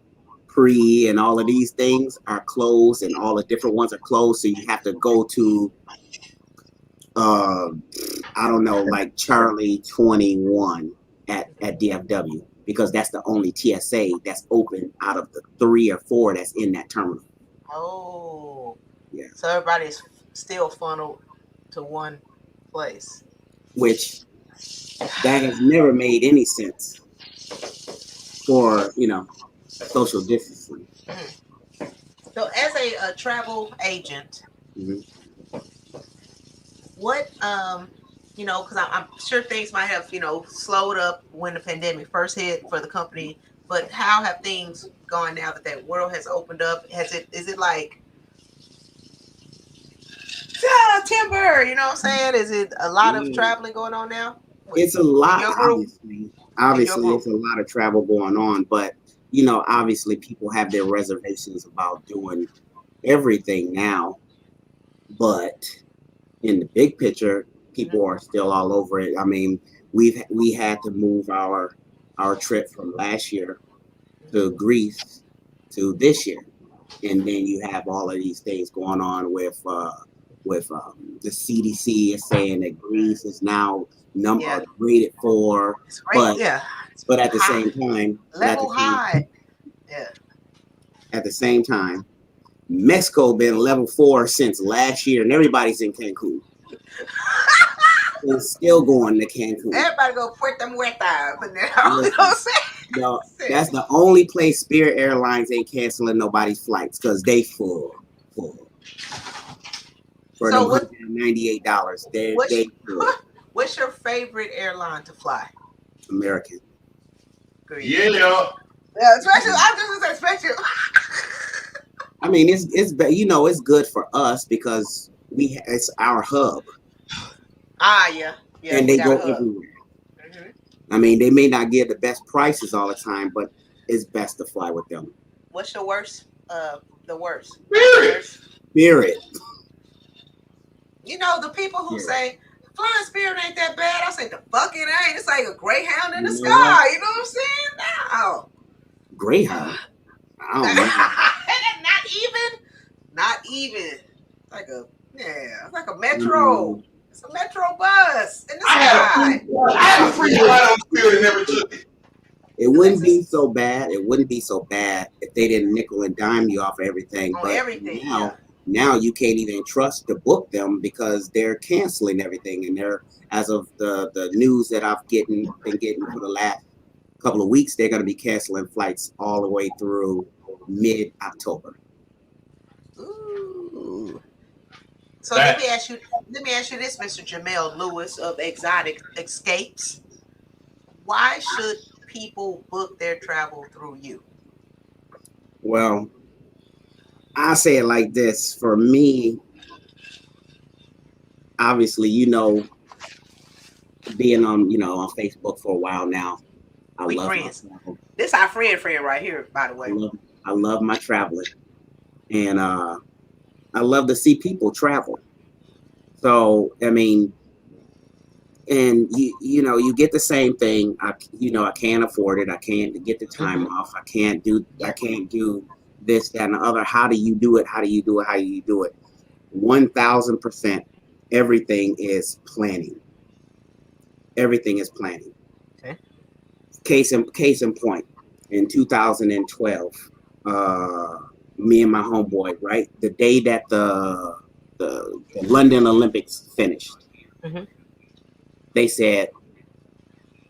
pre and all of these things are closed, and all the different ones are closed, so you have to go to I don't know, like Charlie 21 at DFW, because that's the only TSA that's open out of the 3 or 4 that's in that terminal. Oh, yeah. So everybody's still funneled to one place, which that has never made any sense for social distancing. Mm-hmm. So, as a travel agent, what because I'm sure things might have slowed up when the pandemic first hit for the company, but how have things gone now that world has opened up? Is it like timber? You know what I'm saying? Is it a lot of traveling going on now? It's a lot, obviously it's a lot of travel going on, but obviously people have their reservations about doing everything now, but in the big picture, people are still all over it. I mean, we had to move our trip from last year to Greece to this year, and then you have all of these things going on with the CDC is saying that Greece is now rated 4, but at the same time, at the same time, Mexico been level 4 since last year, and everybody's in Cancun. They're still going to Cancun. Everybody go Puerto Muerta, but now you know what I'm saying? No, that's the only place Spirit Airlines ain't canceling nobody's flights, because they full. For them $198, they full. What's your favorite airline to fly? American. Yeah, especially I'm just expecting. I mean, it's good for us because it's our hub. Yeah, and they go everywhere. Mm-hmm. I mean, they may not give the best prices all the time, but it's best to fly with them. What's your worst? The worst. Spirit. The people who say flying Spirit ain't that bad. I say the fuck it ain't. It's like a Greyhound in the sky. You know what I'm saying? No. Greyhound. I don't know. Not even. Like a metro. It's a metro bus in the sky. I had a free ride on Spirit and never took it. It wouldn't be so bad. It wouldn't be so bad if they didn't nickel and dime you off of everything. On but everything. Now Now you can't even trust to book them because they're canceling everything, and they're, as of the news that I've been getting for the last couple of weeks, they're going to be canceling flights all the way through mid-October. Ooh. So That- let me ask you this, Mr. JAMEL LEWIS of Exotic Escapes. Why should people book their travel through you? Well, I say it like this. For me, obviously, being on Facebook for a while now, We love friends. my travel. This our friend right here, by the way. I love my traveling, and I love to see people travel. So I mean, and you get the same thing. I can't afford it. I can't get the time off. I can't do this, that, and the other. How do you do it? How do you do it? How do you do it? 1,000%. Everything is planning. Everything is planning. Okay. Case in point, in 2012, me and my homeboy, right, the day that the London Olympics finished, they said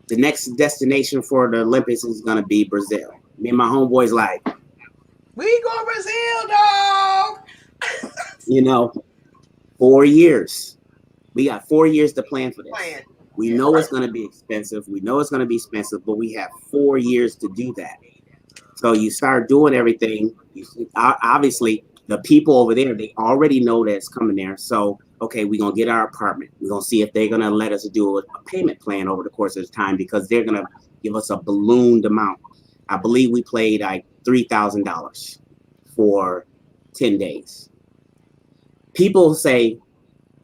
the next destination for the Olympics is gonna be Brazil. Me and my homeboys like, we go Brazil, dog. 4 years. We got 4 years to plan for this. Plan. We know it's going to be expensive. But we have 4 years to do that. So you start doing everything. Obviously, the people over there, they already know that it's coming there. So, okay, we're going to get our apartment. We're going to see if they're going to let us do a payment plan over the course of the time, because they're going to give us a ballooned amount. I believe we paid like $3,000 for 10 days. People say,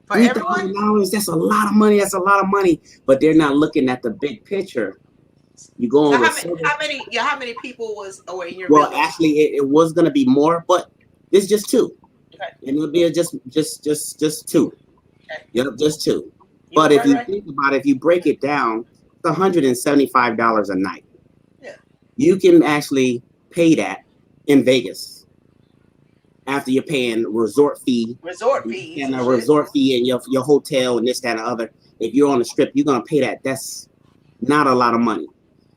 For everyone? $3,000, that's a lot of money. That's a lot of money. But they're not looking at the big picture. You go over. How many people was in your Well, village? actually, it was gonna be more, but it's just two. Okay. And it'll be just two. Okay. Yep, just two. But if you think about it, if you break it down, it's $175 a night. Yeah. You can actually pay that in Vegas. After you're paying resort fees and a resort fee and your hotel and this, that, and the other. If you're on the strip, you're gonna pay that. That's not a lot of money.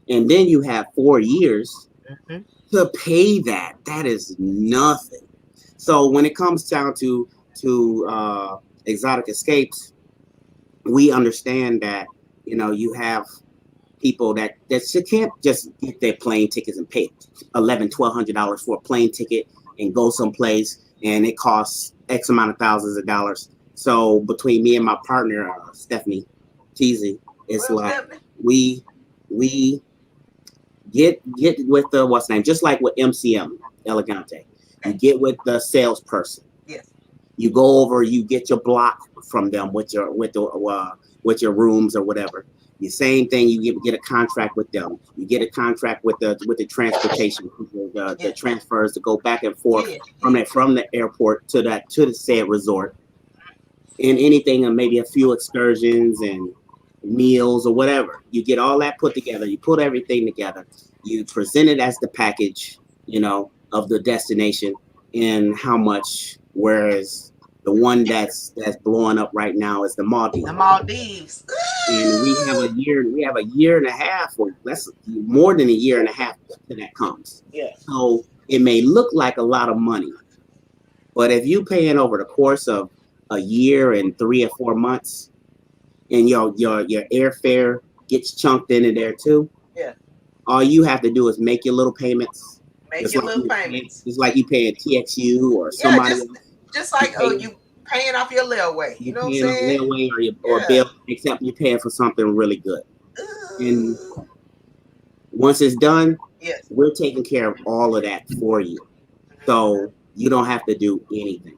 And then you have 4 years to pay that. That is nothing. So when it comes down to Exotic Escapes, we understand that you have people that can't just get their plane tickets and pay $1,100-$1,200 for a plane ticket and go someplace, and it costs X amount of thousands of dollars. So between me and my partner, Stephanie Cheesy, it's we get with the what's name, just like with MCM Elegante. You get with the salesperson. Yes. You go over, you get your block from them with your rooms or whatever. The same thing, you get a contract with them. You get a contract with the transportation, the transfers to go back and forth from the airport to the said resort, and anything, and maybe a few excursions and meals or whatever. You get all that put together. You put everything together. You present it as the package, of the destination and how much. Whereas the one that's blowing up right now is the Maldives. The Maldives. And we have a year and a half, or less, more than a year and a half till that comes. Yeah. So it may look like a lot of money, but if you paying over the course of a year and 3 or 4 months, and your airfare gets chunked into there too. Yeah. All you have to do is make your little payments. It's like you paying TXU or somebody else. Just like you paying off your layaway. You know what I'm saying? Layaway or bill, except you're paying for something really good. And once it's done, we're taking care of all of that for you. So you don't have to do anything.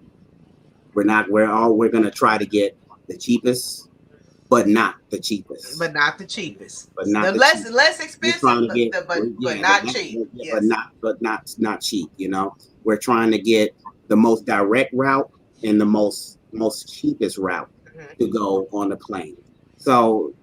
We're gonna try to get the cheapest, but not the cheapest. But not the cheapest. But not the less expensive, but not cheap. But not cheap. We're trying to get the most direct route and the most cheapest route to go on the plane. So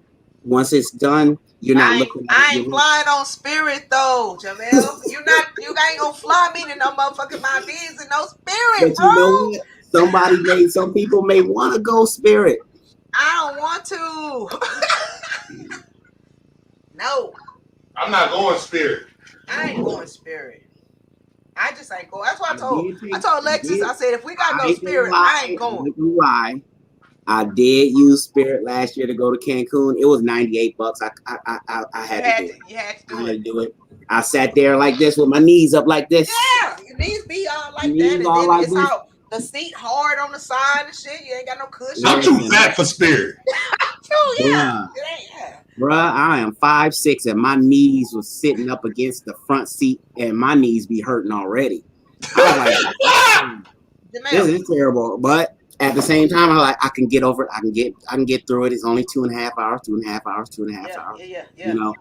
once it's done, you're not looking at I ain't flying on Spirit though, Jamel. You ain't gonna fly me to no motherfucking Maldives and no Spirit, but bro. You know what? Some people may want to go Spirit. I don't want to. No. I'm not going Spirit. I ain't going Spirit. I just ain't going. That's what I told Alexis. I said if we gotta go Spirit, I ain't going. Why? I did use Spirit last year to go to Cancun. It was $98. I had to do it. You had to do it. I sat there like this with my knees up like this. Yeah, your knees be all like that, and then it's all the seat hard on the side and shit. You ain't got no cushion. I'm too fat for Spirit. Yeah. Bruh, I am 5'6", and my knees was sitting up against the front seat, and my knees be hurting already. I was like, this is terrible. But at the same time, I'm like, I can get over it. I can get through it. It's only 2.5 hours, 2.5 hours, 2.5 hours. Yeah. You know,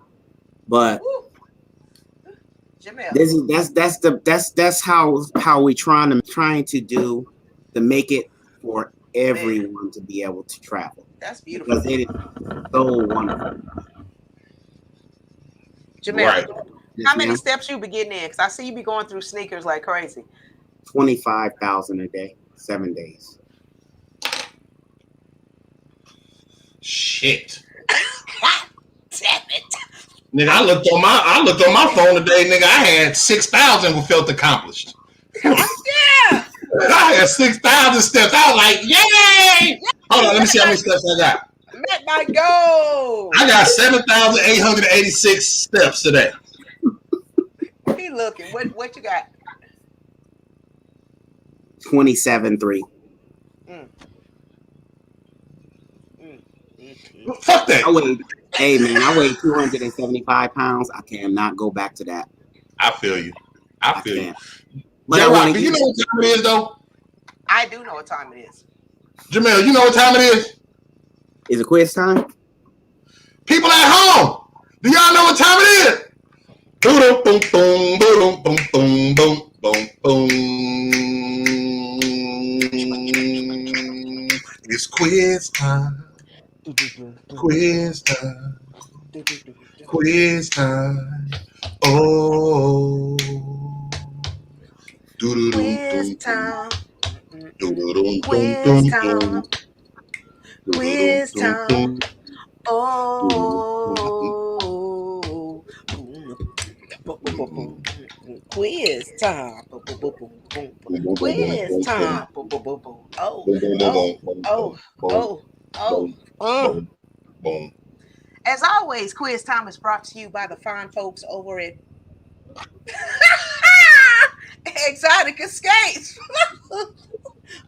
but JAMEL. that's how we trying to do to make it for everyone to be able to travel. That's beautiful. Because it is so wonderful. JAMEL, right. How many steps you be getting in? Because I see you be going through sneakers like crazy. 25,000 a day, 7 days. Shit. Damn it. Nigga, I looked on my phone today, nigga. I had 6,000 felt accomplished. Yeah. I had 6,000 steps. I was like, yay! Hold on, let me see how many steps I got. Met my goal. I got 7,886 steps today. He looking. What you got? 27.3. Fuck that. I weigh 275 pounds. I cannot go back to that. I feel you. I feel you. But J-Rock, do you know what time it is, though? I do know what time it is. JAMEL, you know what time it is? Is it quiz time? People at home, do y'all know what time it is? Boom, boom, boom, boom, boom, boom, boom, boom, boom. It's quiz time. Quiz time. Quiz time. Oh. Quiz time. Quiz time. Quiz time. Oh. Quiz time. Quiz time. Oh. As always, Quiz Time is brought to you by the fine folks over at Exotic Escapes.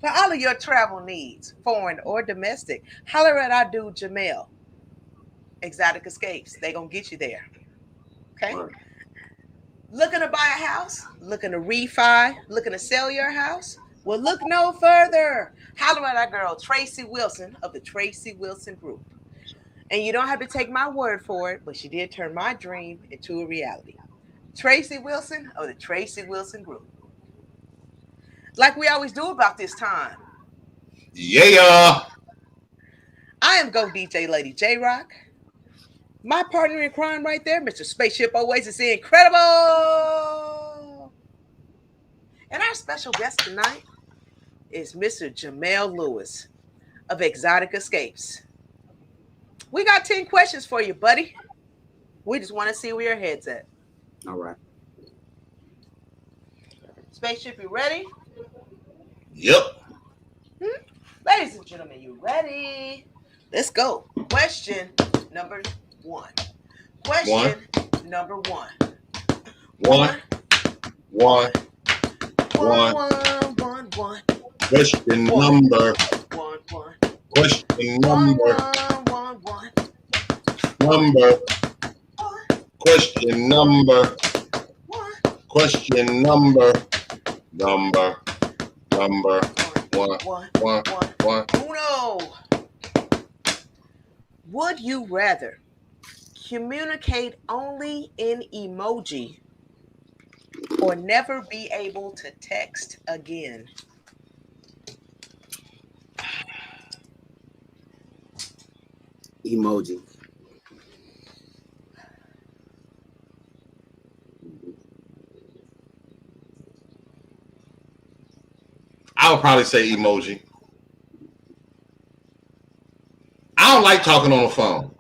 For all of your travel needs, foreign or domestic, holler at our dude JAMEL. Exotic Escapes. They gonna get you there. Okay? Right. Looking to buy a house? Looking to refi? Looking to sell your house? Well, look no further. Holler at our girl Tracy Wilson of the Tracy Wilson Group. And you don't have to take my word for it, but she did turn my dream into a reality. Tracy Wilson of the Tracy Wilson Group. Like we always do about this time. Yeah. I am Go DJ Lady J-Rock. My partner in crime right there, Mr. Spaceship always is incredible. And our special guest tonight is Mr. JAMEL Lewis of Exotic Escapes. We got 10 questions for you, buddy. We just want to see where your head's at. All right. Spaceship, you ready? Yep. Ladies and gentlemen, you ready? Let's go. Question number one. Question number one. One. Question number. Question number. Number. Question number. Question number. Number. One. Uno. Would you rather communicate only in emoji or never be able to text again? Emoji. I'll probably say emoji. I don't like talking on the phone.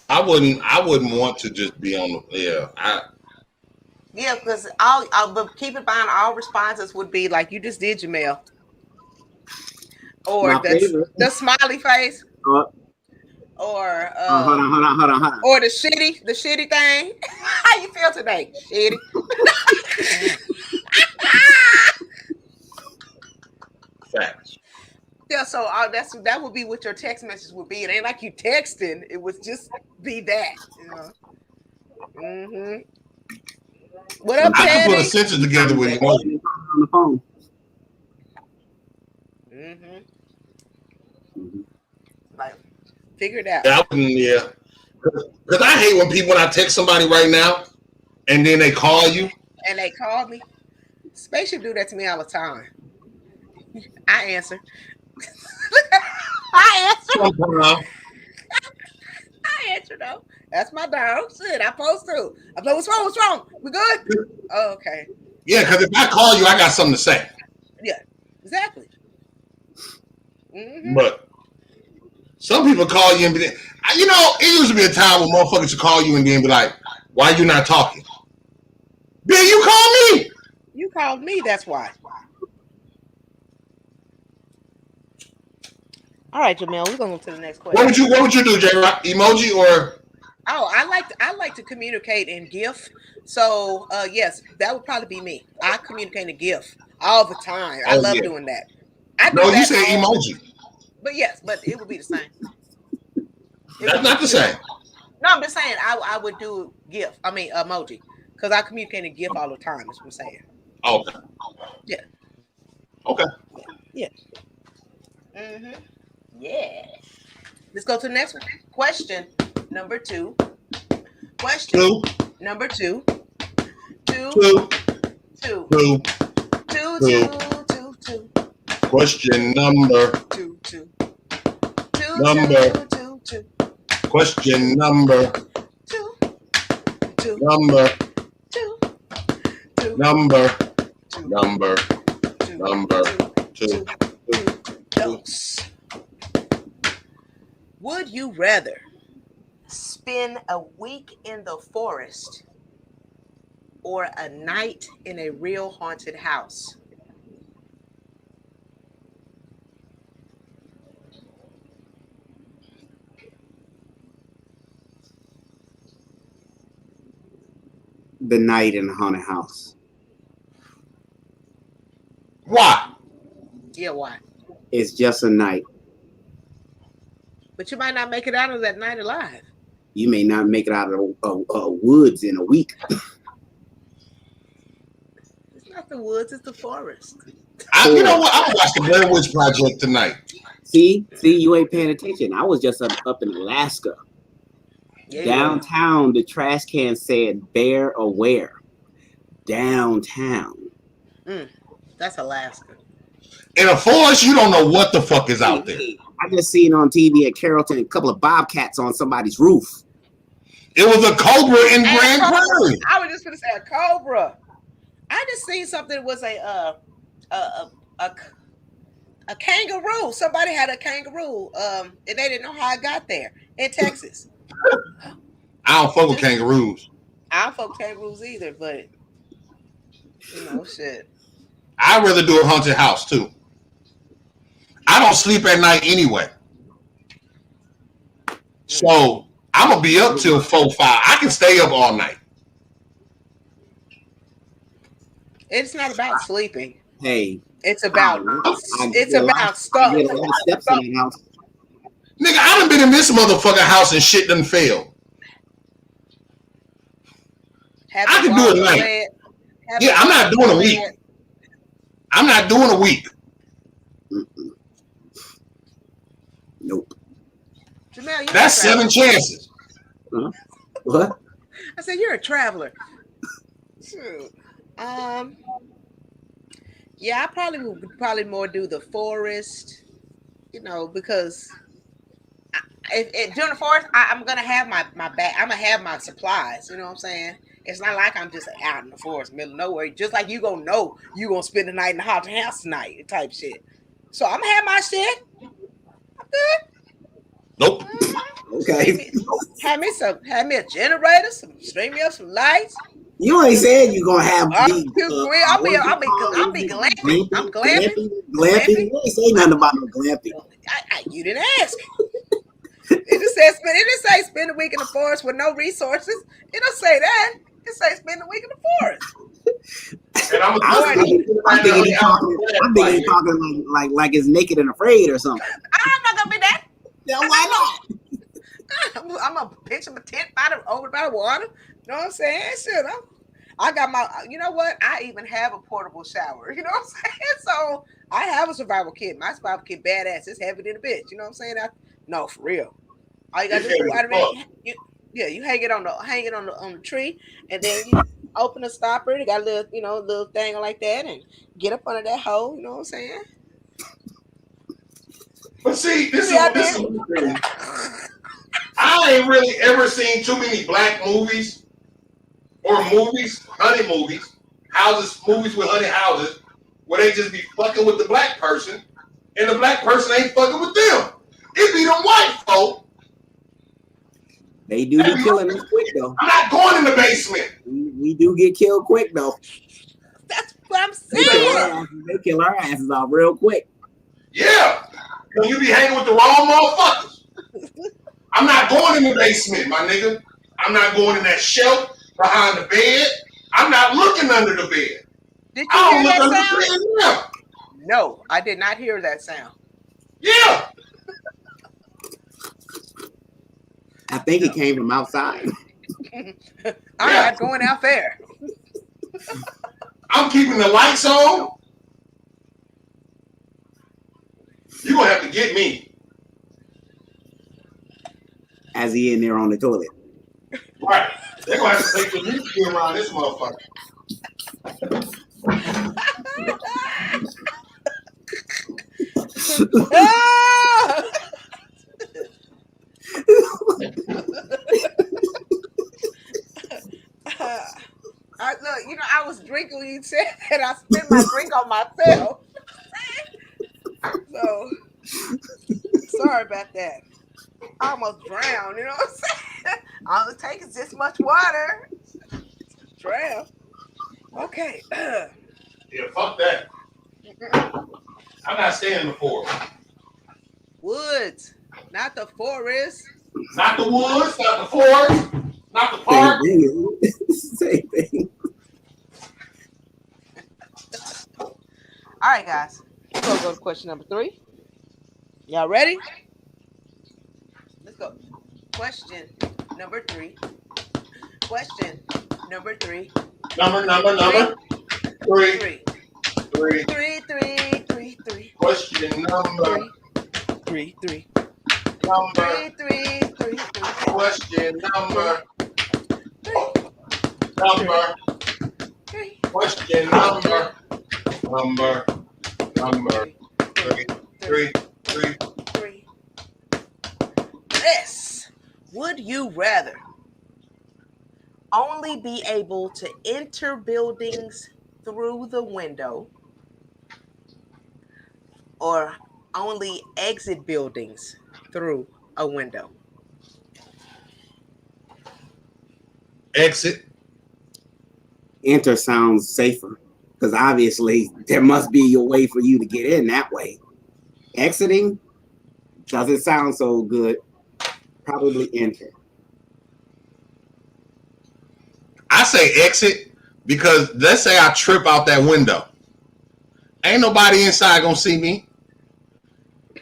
I wouldn't want to just be on the Yeah, because all but keep in mind, all responses would be like you just did, Jamel, or My favorite. the smiley face, Uh, or hold on. or the shitty thing. How you feel today? Shitty. facts. Yeah, so that would be what your text message would be. It ain't like you texting; it would just be that, you know. Mm-hmm. What up, I can put a Teddy? sentence together with emoji. On the phone. Mm-hmm. Like, figure it out. Yeah, because I hate when I text somebody right now and then they call you. And they call me. Spaceship do that to me all the time. I answer. I answer though. That's my dog. Shit, I post to. I'm like, what's wrong? We good? Oh, okay. Yeah, because if I call you, I got something to say. Yeah, exactly. Mm-hmm. But some people call you and it used to be a time when motherfuckers would call you and then be like, why you not talking? Bill, you call me. You called me, that's why. All right, Jamel, we're gonna go to the next question. What would you do, J-Rock? Emoji or? Oh, I like to communicate in GIF. So yes, that would probably be me. I communicate in GIF all the time. I love doing that. You say emoji. But yes, but it would be the same. That's not the same. No, I'm just saying I would do GIF. I mean emoji. Because I communicate in GIF all the time, that's what I'm saying. Okay. Yeah. Okay. Yeah. Mm-hmm. Yeah. Let's go to the next one. Question number 2. Question number 2. 2. Question number 2. Question number 2. Would you rather spend a week in the forest or a night in a real haunted house? The night in the haunted house. Why? Yeah, why? It's just a night. But you might not make it out of that night alive. You may not make it out of the woods in a week. It's not the woods, it's the forest. You know what? I'm watching the Blair Witch Project tonight. See, you ain't paying attention. I was just up in Alaska. Yeah, downtown, the trash can said "Bear aware." Downtown. That's Alaska. In a forest, you don't know what the fuck is out there. I just seen on TV at Carrollton a couple of bobcats on somebody's roof. It was a cobra in Grand Prairie. I was just going to say a cobra. I just seen something that was a kangaroo. Somebody had a kangaroo, and they didn't know how it got there in Texas. I don't fuck with kangaroos. I don't fuck with kangaroos either, but shit. I'd rather do a haunted house too. I don't sleep at night anyway. So I'm gonna be up till 4, 5. I can stay up all night. It's not about sleeping. Hey, it's about stuff. Steps in the house. Nigga, I done been in this motherfucking house and shit done failed. I can do it night. Yeah, I'm not doing a week. I'm not doing a week. Nope. Jamel, that's 7 chances. Huh? What? I said you're a traveler. Shoot. Yeah, I probably more do the forest, because if during the forest, I'm gonna have my bag. I'm gonna have my supplies. You know what I'm saying? It's not like I'm just out in the forest, middle of nowhere. Just like you gonna know you gonna spend the night in the haunted house tonight, type shit. So I'm gonna have my shit. I'm good. Nope. Okay. Have me a generator, string me up some lights. You ain't saying you gonna have I'll be glamping. I'm glamping. Glamping. You ain't say nothing about no glamping. You didn't ask. It just say spend a week in the forest with no resources. It don't say that. It say spend a week in the forest. And I'm thinking he's talking like it's Naked and Afraid or something. I'm not gonna be that. Yeah, why not? I'm gonna pitch him a tent over by the water. You know what I'm saying? Shit, I got my. You know what? I even have a portable shower. You know what I'm saying? So I have a survival kit. My survival kit badass. It's heavy than a bitch. You know what I'm saying? No, for real. All you gotta do is you hang it on the tree, and then you open the stopper. It got a little thing like that, and get up under that hole. You know what I'm saying? But see, this is I ain't really ever seen too many black movies or honey movies, movies with honey houses, where they just be fucking with the black person, and the black person ain't fucking with them. It be them white folk. They do be killing us quick though. I'm not going in the basement. We do get killed quick though. That's what I'm saying. They kill our asses off real quick. Yeah. When you be hanging with the wrong motherfuckers. I'm not going in the basement, my nigga. I'm not going in that shelf behind the bed. I'm not looking under the bed. Did you hear that sound? Yeah. No, I did not hear that sound. Yeah. I think it came from outside. I'm not going out there. I'm keeping the lights on. You're going to have to get me. As he in there on the toilet. Right. They're going to have to take the music around this motherfucker. I was drinking when you said that. I spent my drink on myself. So, sorry about that. I almost drowned, you know what I'm saying? All it takes is this much water. Drown. Okay. Yeah, fuck that. I'm not staying in the forest. Woods, not the forest. Not the woods, not the forest, not the park. Same thing. All right, guys. We're going to go to question number 3. Y'all ready? Let's go. Question number 3. Question number 3. Number 3. 3. Question number 3. Number 3. question number 3. Question number 3. This. Would you rather only be able to enter buildings through the window or only exit buildings through a window? Exit. Enter sounds safer because obviously there must be a way for you to get in that way. Exiting doesn't sound so good. Probably enter. I say exit because let's say I trip out that window. Ain't nobody inside gonna see me.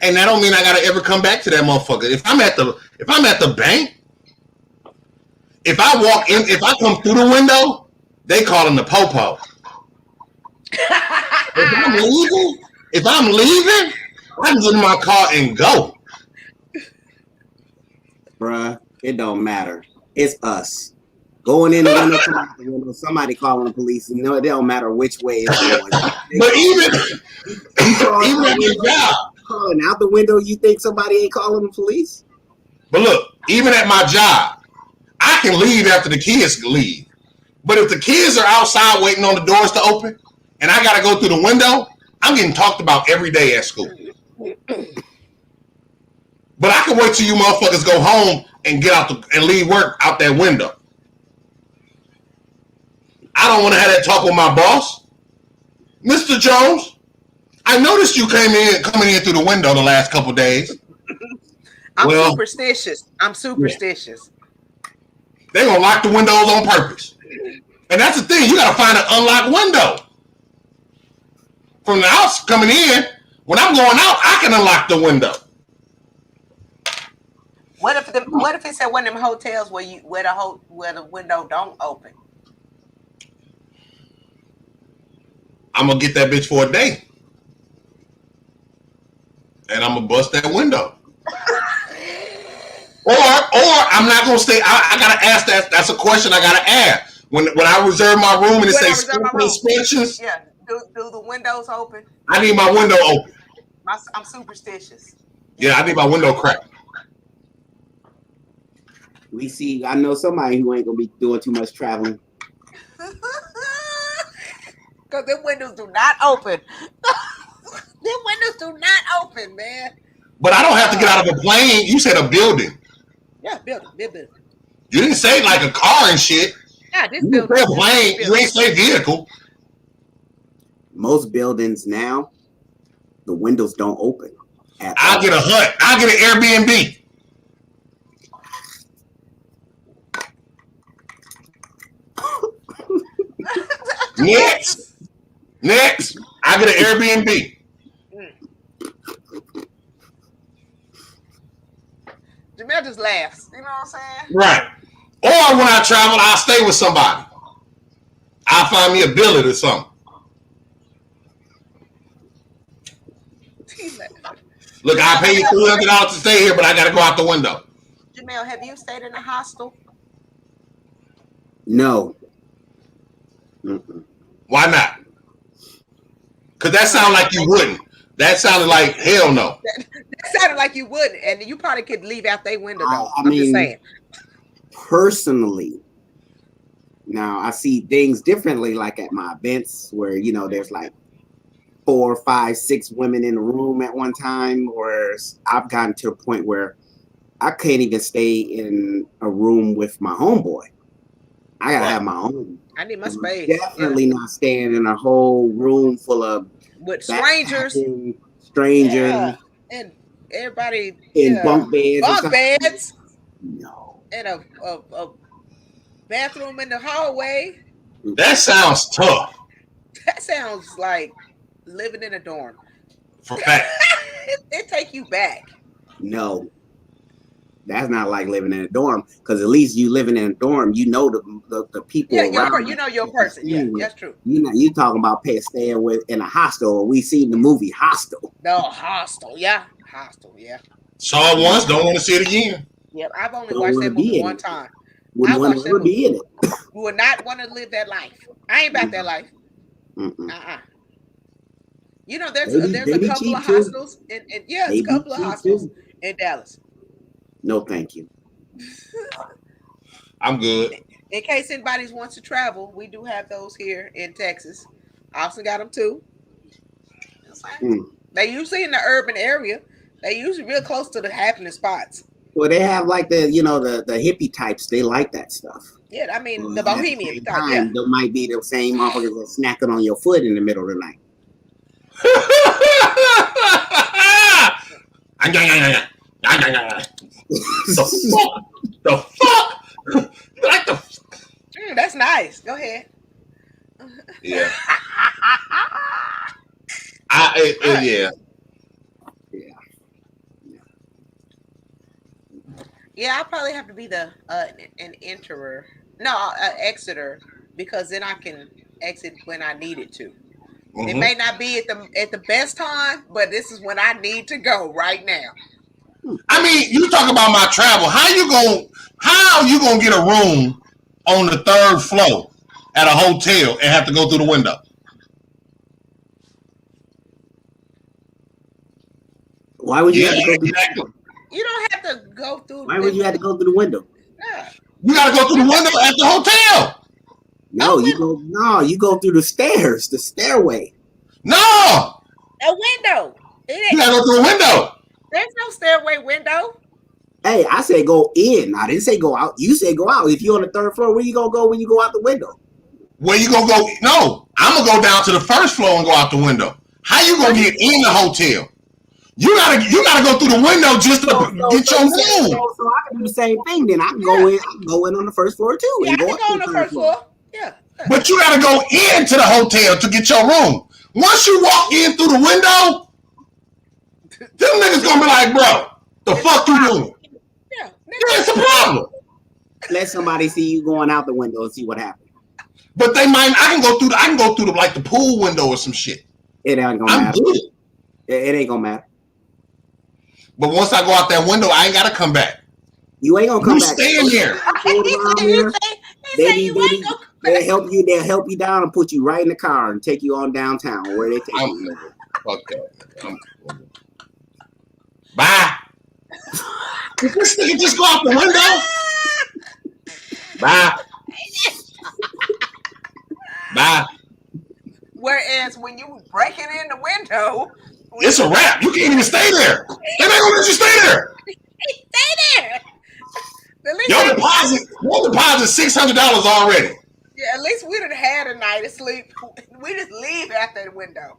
And that don't mean I gotta ever come back to that motherfucker. If I'm at the bank, if I come through the window, they call him the popo. If I'm leaving, I can get in my car and go. Bruh, it don't matter. It's us. Going in the window, coming out the window, somebody calling the police. You know, it don't matter which way it's going. But even at your job. Calling out the window, you think somebody ain't calling the police? But look, even at my job, I can leave after the kids leave. But if the kids are outside waiting on the doors to open, and I got to go through the window, I'm getting talked about every day at school. But I can wait till you motherfuckers go home and get out and leave work out that window. I don't want to have that talk with my boss. Mr. Jones, I noticed you coming in through the window the last couple of days. I'm superstitious. Yeah. They're going to lock the windows on purpose. And that's the thing. You got to find an unlocked window. From the house coming in, when I'm going out, I can unlock the window. What if it's at one of them hotels where the window don't open? I'm gonna get that bitch for a day, and I'm gonna bust that window. or I'm not gonna stay. I gotta ask that. That's a question I gotta ask when I reserve my room and it says special inspections. Yeah, do the windows open? I need my window open. I'm superstitious. Yeah, I need my window cracked. I know somebody who ain't gonna be doing too much traveling. Because them windows do not open. Them windows do not open, man. But I don't have to get out of a plane. You said a building. Yeah, building. You didn't say like a car and shit. Yeah, this you building. Say a plane. You ain't say vehicle. Most buildings now, the windows don't open. I'll get a hut. I'll get an Airbnb. Next, I get an Airbnb. Jamel just laughs. You know what I'm saying? Right. Or when I travel, I'll stay with somebody. I'll find me a billet or something. Look, I pay you $300 to stay here, but I got to go out the window. Jamel, have you stayed in a hostel? No. Why not? Because that sounded like you wouldn't. That sounded like hell no. That sounded like you wouldn't, and you probably could leave out their window though. I'm just saying. Personally, now I see things differently, like at my events where there's like 4, 5, 6 women in the room at one time, or I've gotten to a point where I can't even stay in a room with my homeboy. I gotta have my own. I need my space. Definitely not staying in a whole room full of with strangers. Yeah. And everybody in bunk beds. No. And a bathroom in the hallway. That sounds tough. That sounds like living in a dorm. For fact. It take you back. No. That's not like living in a dorm, because at least you living in a dorm, the people around. You know your person. Yeah, that's true. You talking about staying in a hostel. We seen the movie Hostel. No, Hostel. Yeah. Saw it once, don't want to see it again. Yep, I've only watched that movie one time. Wouldn't want to be in it. Would not want to live that life. I ain't about that life. You know, there's a couple of hostels, and a couple of hostels in Dallas. No, thank you. I'm good. In case anybody wants to travel, we do have those here in Texas. Austin got them too. They usually in the urban area. They usually real close to the happening spots. Well, they have like the hippie types. They like that stuff. Yeah, I mean the bohemian type. Yeah, there might be the same motherfuckers that snacking on your foot in the middle of the night. The fuck? Like that's nice. Go ahead. Yeah. Yeah, I probably have to be an enterer. No, exiter, because then I can exit when I need it to. Mm-hmm. It may not be at the best time, but this is when I need to go right now. I mean, you talk about my travel. How you gonna get a room on the 3rd floor at a hotel and have to go through the window? Why would you have to go through exactly. You don't have to go through. Why would you have to go through the window? Yeah. You gotta go through the window at the hotel. No, you go through the stairs, the stairway. No, a window. You gotta go through a window. There's no stairway window. Hey, I said go in. I didn't say go out. You said go out. If you're on the third floor, where you gonna go when you go out the window? Where you gonna go? No, I'm gonna go down to the first floor and go out the window. How you gonna get in the hotel? You gotta go through the window just to get your room. So I can do the same thing. Then I can go in. I can go in on the first floor too. Yeah, I can go on the first floor. Yeah. But you gotta go into the hotel to get your room. Once you walk in through the window, them niggas gonna be like, bro, the fuck you doing? Yeah, it's a problem. Let somebody see you going out the window and see what happens. But they might. I can go through the like the pool window or some shit. It ain't gonna matter. It ain't gonna matter. But once I go out that window, I ain't gotta come back. You ain't gonna come back. Stay in there. They'll help you down and put you right in the car and take you on downtown where they take you. Fuck that. Bye. This nigga just go out the window. Bye. Bye. Whereas when you breaking in the window, it's a wrap. You can't even stay there. They ain't gonna let you stay there. Stay there. Your deposit $600 already. Yeah, at least we done had a night of sleep. We just leave after the window.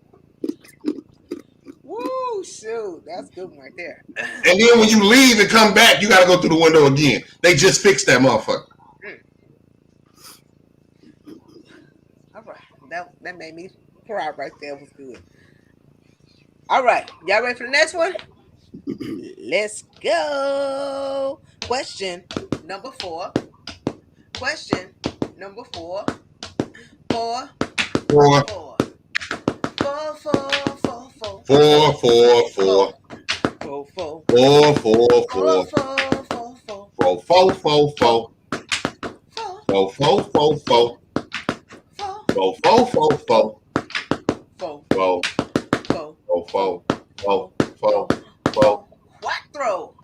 Woo, shoot, that's good one right there. And then when you leave and come back, you gotta go through the window again. They just fixed that motherfucker. All right, that made me proud right there. It was good. All right, y'all ready for the next one? Let's go. Question number 4. Question number 4. 4. 4. 4. 4. 4. 4. 4. 4. 4. 4. 4. 4. 4. 4. 4. 4. 4. 4. 4. 4. 4. 4. 4. 4. 4. 4. 4. 4. 4. 4. Quattro.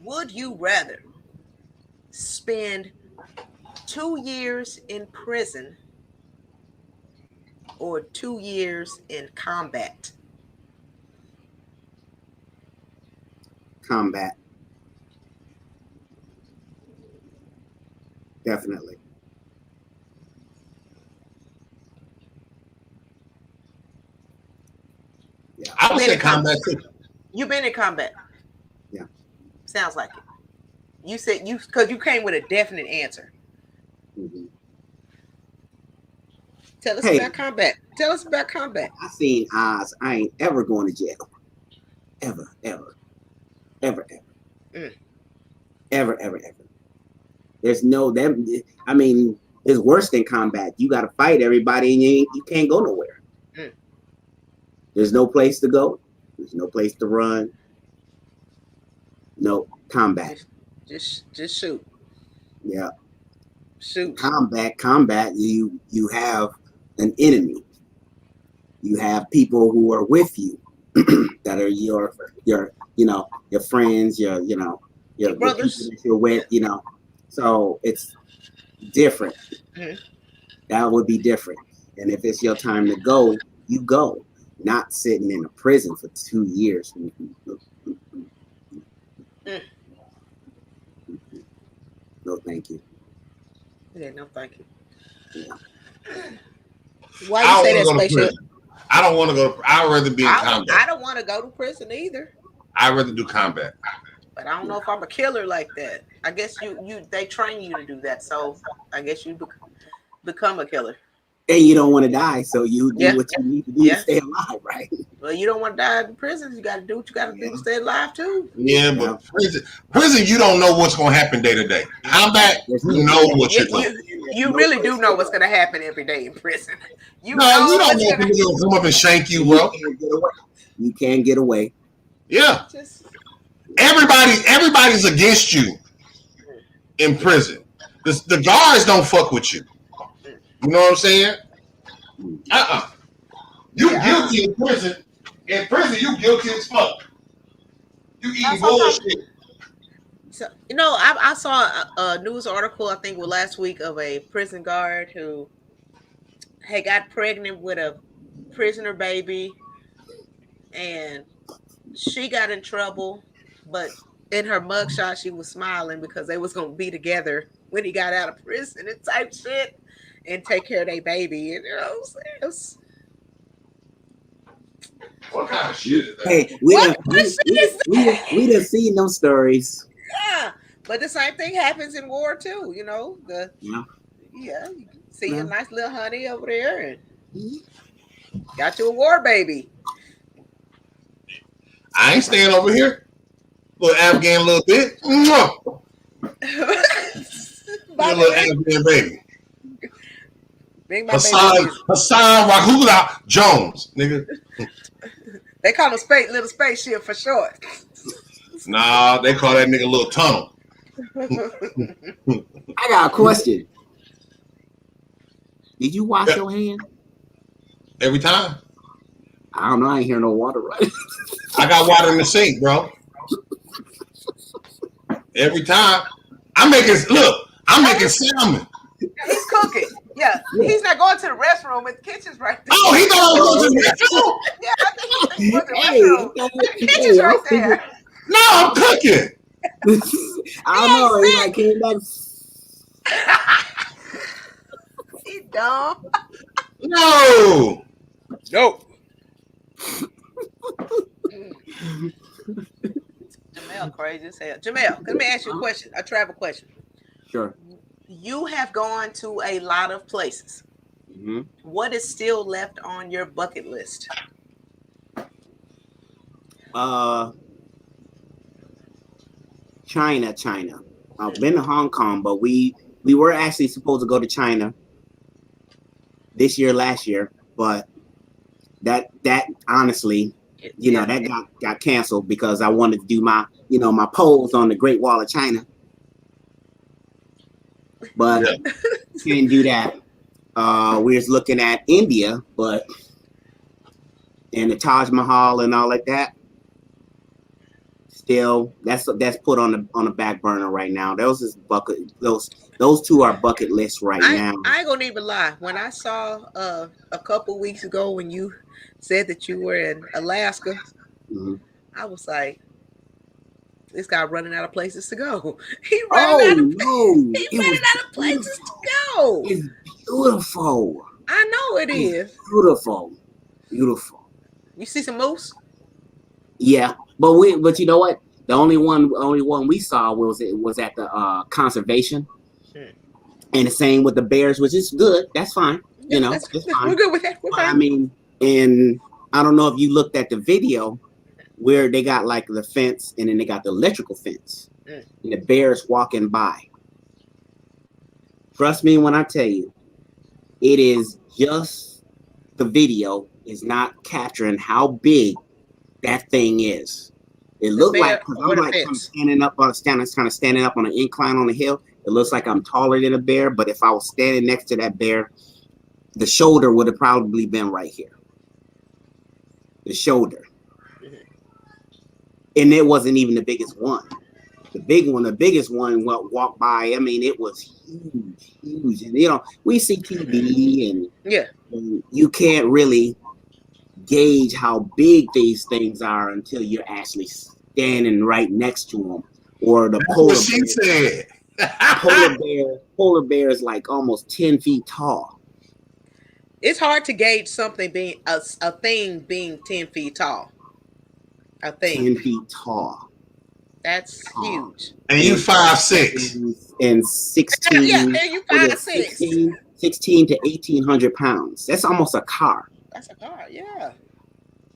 Would you rather spend 2 years in prison or 2 years in combat? Combat. Definitely. Yeah, I would say combat too. You've been in combat. Yeah. Sounds like it. You said because you came with a definite answer. Mm-hmm. Tell us about combat. Tell us about combat. I seen Oz. I ain't ever going to jail. Ever. Ever. There's no them. I mean, it's worse than combat. You got to fight everybody, and you can't go nowhere. There's no place to go. There's no place to run. No combat. Just shoot. Yeah. Shoot. Combat. You have an enemy. You have people who are with you that are your friends, your brothers that you're with, So it's different. Mm-hmm. That would be different. And if it's your time to go, you go. Not sitting in a prison for 2 years. No, thank you. Yeah, no, thank you. Yeah. Why you say that, Spaceship? I don't want to go. I'd rather be in combat. I don't want to go to prison either. I'd rather do combat. But I don't know if I'm a killer like that. I guess they train you to do that, so I guess you become a killer. And you don't want to die, so you do what you need to do to stay alive, right? Well, you don't want to die in prison. You got to do what you got to do to stay alive too. Yeah, but prison, you don't know what's going to happen day to day. Combat, you know what you're doing. You really do know what's going to happen every day in prison. You don't know if people going to come up and shank you, bro. You can't get away. Yeah. Everybody's against you in prison. The guards don't fuck with you. You know what I'm saying? You guilty in prison. In prison, you guilty as fuck. You eating bullshit. So, I saw a news article, I think, last week of a prison guard who had got pregnant with a prisoner baby, and she got in trouble, but in her mugshot, she was smiling because they was gonna be together when he got out of prison and type shit, and take care of their baby. And What kind of shit is that? Hey, we done seen those stories. yeah, but the same thing happens in war too. Yeah. You see a nice little honey over there, and got you a war baby. I ain't staying over here. Little Afghan little bit. Little Afghan baby. Bring my Hassan Rahula Jones, nigga. They call him little spaceship for short. Nah, they call that nigga Little Tunnel. I got a question. Did you wash your hand? Every time. I don't know. I ain't hear no water running. I got water in the sink, bro. Every time. I'm making salmon. He's cooking. Yeah, he's not going to the restroom. The kitchen's right there. Oh, he thought I was going to the restroom? Yeah, I think he's going to the restroom. The kitchen's right there. No, I'm cooking. I don't know. He like came back. He dumb. No. Jamel crazy as hell. Jamel, let me ask you a question, a travel question. Sure. You have gone to a lot of places. Mm-hmm. What is still left on your bucket list? China. I've been to Hong Kong, but we were actually supposed to go to China last year, but that honestly, that got canceled because I wanted to do my pose on the Great Wall of China. But can't do that. We're just looking at India, and the Taj Mahal and all like that. Still, that's put on the back burner right now. Those two are bucket lists right now. I ain't gonna even lie. When I saw a couple weeks ago when you said that you were in Alaska, I was like, this guy running out of places to go. He running out of places to go. It's beautiful. I know it is. Beautiful. You see some moose? Yeah, but you know what? The only one we saw was at the conservation, and the same with the bears, which is good. That's fine. It's fine. We're good with that. We're fine. I mean, and I don't know if you looked at the video where they got like the fence and then they got the electrical fence, and the bears walking by. Trust me when I tell you, it is just the video is not capturing how big that thing is. It looked like I'm standing up on an incline on a hill. It looks like I'm taller than a bear, but if I was standing next to that bear, the shoulder would have probably been right here. The shoulder. And it wasn't even the biggest one. The biggest one walked by. I mean, it was huge. And, we see TV and you can't really gauge how big these things are until you're actually standing right next to them. Or the polar bear is like almost 10 feet tall. It's hard to gauge something being a thing being 10 feet tall. A thing 10 feet tall. That's huge. And you 5'6" and 16. Yeah, and you 5'6". 16 to 1,800 pounds. That's almost a car. That's a car, yeah.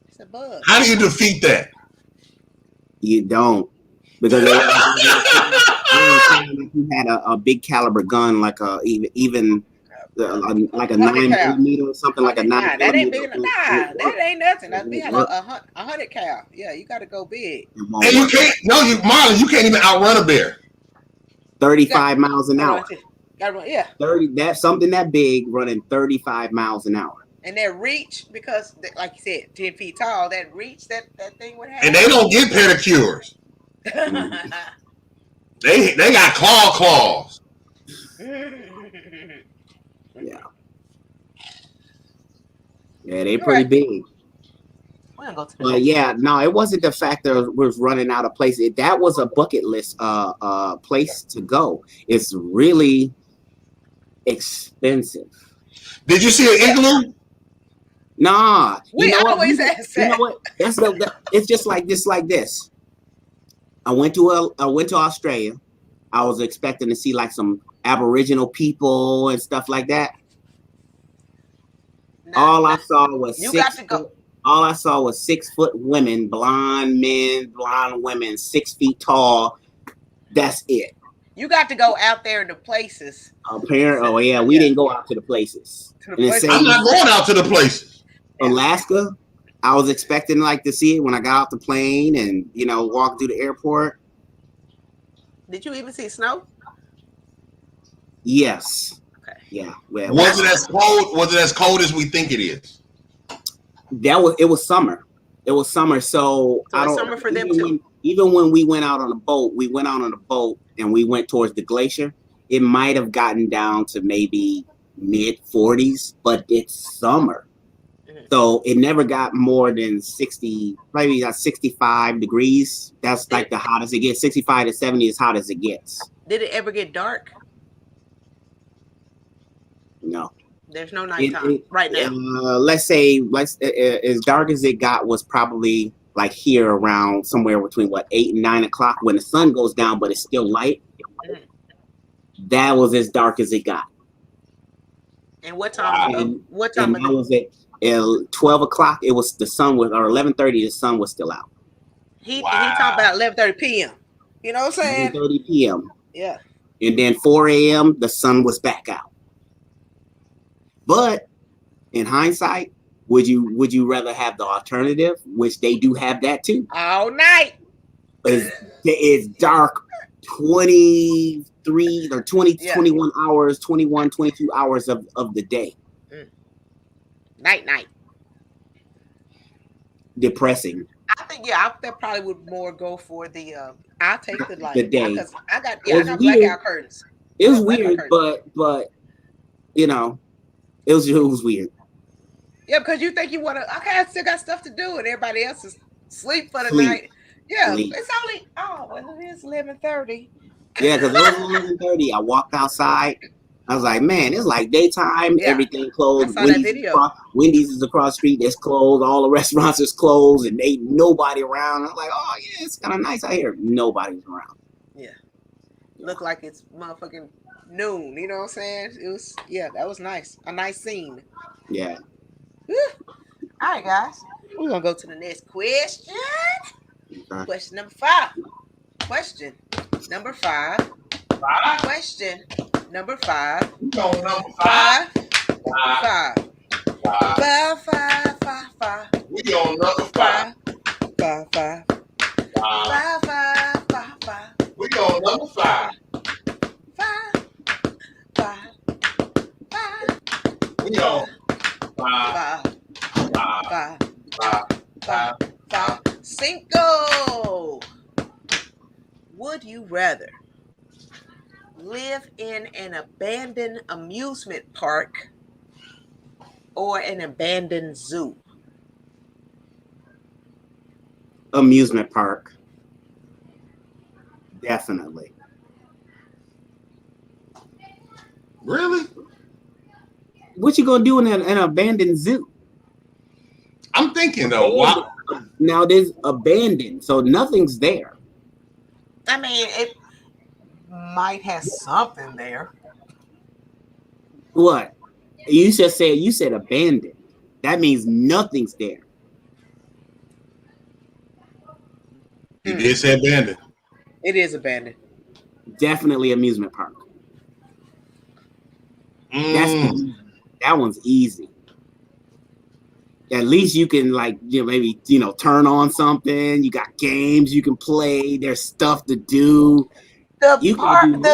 It's a bug. How do you defeat that? You don't, because you had a big caliber gun, like even like a 9mm or something, like a 9. That ain't big. That ain't nothing. We had a 100 cal. Yeah, you got to go big. And you can't. No, Marlon, you can't even outrun a bear. 35 miles an hour. Gotta run, yeah. 30. That's something that big running 35 miles an hour. And that reach, because like you said, 10 feet tall, that reach, that thing would have. And they don't get pedicures. They got claws. Yeah. Yeah, they All pretty right. big. We're gonna go to the But next yeah, no, it wasn't the fact that it was running out of places. That was a bucket list place to go. It's really expensive. Did you see an igloo? Nah, you We know what? always ask You know that. what? It's just like this. I went to Australia. I was expecting to see like some Aboriginal people and stuff like that. All I saw was You got to go. All I saw was 6 foot women, blonde men, blonde women, 6 feet tall. That's it. You got to go out there in the places. Oh yeah, we didn't go out to the places. To the places. I'm not going out to the places. Alaska, I was expecting like to see it when I got off the plane and walk through the airport. Did you even see snow? Yes. Okay. Yeah. Well, Was it as cold? Was it as cold as we think it is? It was summer. It was summer, so I don't. Summer for them too. Even when we went out on a boat, and we went towards the glacier. It might have gotten down to maybe mid 40s, but it's summer, so it never got more than 60, maybe 65 degrees. That's like the hottest it gets. 65 to 70 is hot as it gets. Did it ever get dark? No. There's no nighttime right now. Let's say as dark as it got was probably like here around somewhere between 8 and 9 o'clock when the sun goes down, but it's still light. That was as dark as it got. And what time? What time? And that was at 12 o'clock. It was the sun was, or 11:30. The sun was still out. He talked about 11:30 p.m. You know what I'm saying? 11:30 p.m. Yeah. And then 4 a.m. the sun was back out. But in hindsight, would you rather have the alternative, which they do have that too? All night. It's dark 23 or 20, 21 hours, 21, 22 hours of the day. Night. Depressing. I think I probably would more go for the I'll take the light. The day. Because I got blackout curtains. It was weird, but it was weird. Yeah, because you think you want to. Okay, I still got stuff to do, and everybody else is asleep for the night. Yeah, it's only it is 11:30. Yeah, because it was 11:30. I walked outside. I was like, man, it's like daytime. Yeah. Everything closed. I saw that video. Wendy's is across the street. It's closed. All the restaurants is closed, and ain't nobody around. I was like, oh yeah, it's kind of nice out here. Nobody's around. Yeah, look like it's motherfucking noon. You know what I'm saying? It was that was nice. A nice scene. Yeah. Woo. All right, guys. We're gonna go to the next question. Okay. Question number 5. Question number 5. Question number 5. No, number 5. 5. We on number 5. 5. We on number 5. 5. We on 5. Cinco. Would you rather live in an abandoned amusement park or an abandoned zoo? Amusement park. Definitely. Really? What you gonna do in an abandoned zoo? I'm thinking though. Wow. Now there's abandoned, so nothing's there. I mean, it might have something there. What? You said abandoned. That means nothing's there. You did say abandoned. It is abandoned. Definitely amusement park. That one's easy. At least you can maybe turn on something. You got games you can play. There's stuff to do. The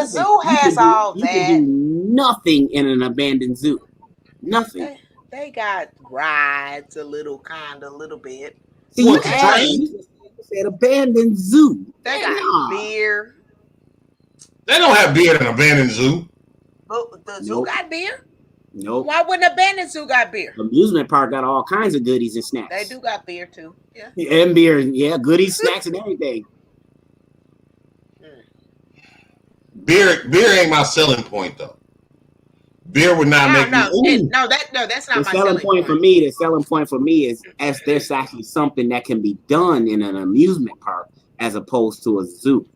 zoo has all that. You can do nothing in an abandoned zoo. Nothing. They got rides a little bit. See, you said abandoned zoo. They got beer. They don't have beer in an abandoned zoo. But the zoo got beer. Nope. Why wouldn't abandoned zoo got beer? Amusement park got all kinds of goodies and snacks. They do got beer too. Yeah. And beer, yeah, goodies, snacks, and everything. Beer ain't my selling point though. Beer would not make me. That's not the my selling point for me. The selling point for me is as there's actually something that can be done in an amusement park as opposed to a zoo.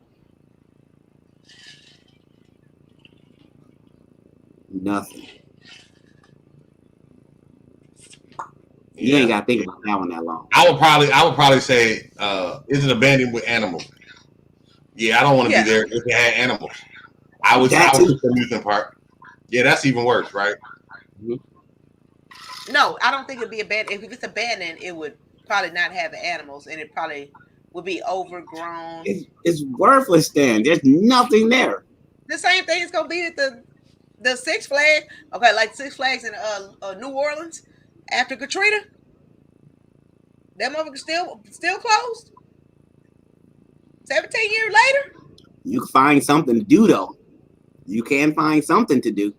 Nothing. You ain't got to think about that one that long. I would probably say, is it abandoned with animals? Yeah, I don't want to be there if it had animals. I would say amusement park. Yeah, that's even worse, right? No, I don't think it'd be abandoned. If it's abandoned, it would probably not have animals, and it probably would be overgrown. It's worthless then. There's nothing there. The same thing is gonna be at the Six Flags. Okay, like Six Flags in New Orleans after Katrina. That motherfucker still closed. 17 years later. You can find something to do though. You can find something to do.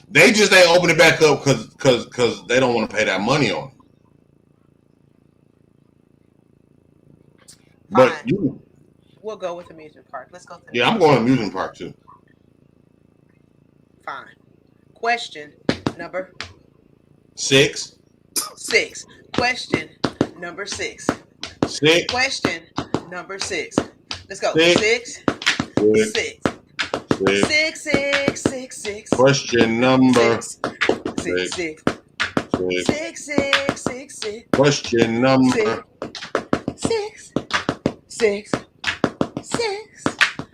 They just ain't open it back up because they don't want to pay that money on it. But we'll go with amusement park. Let's go. I'm going to amusement park too. Fine. Question number 6. Question number 6. 6. Question number 6. Let's go. 6. 6. 6. Question number 6. 6. Question number 6.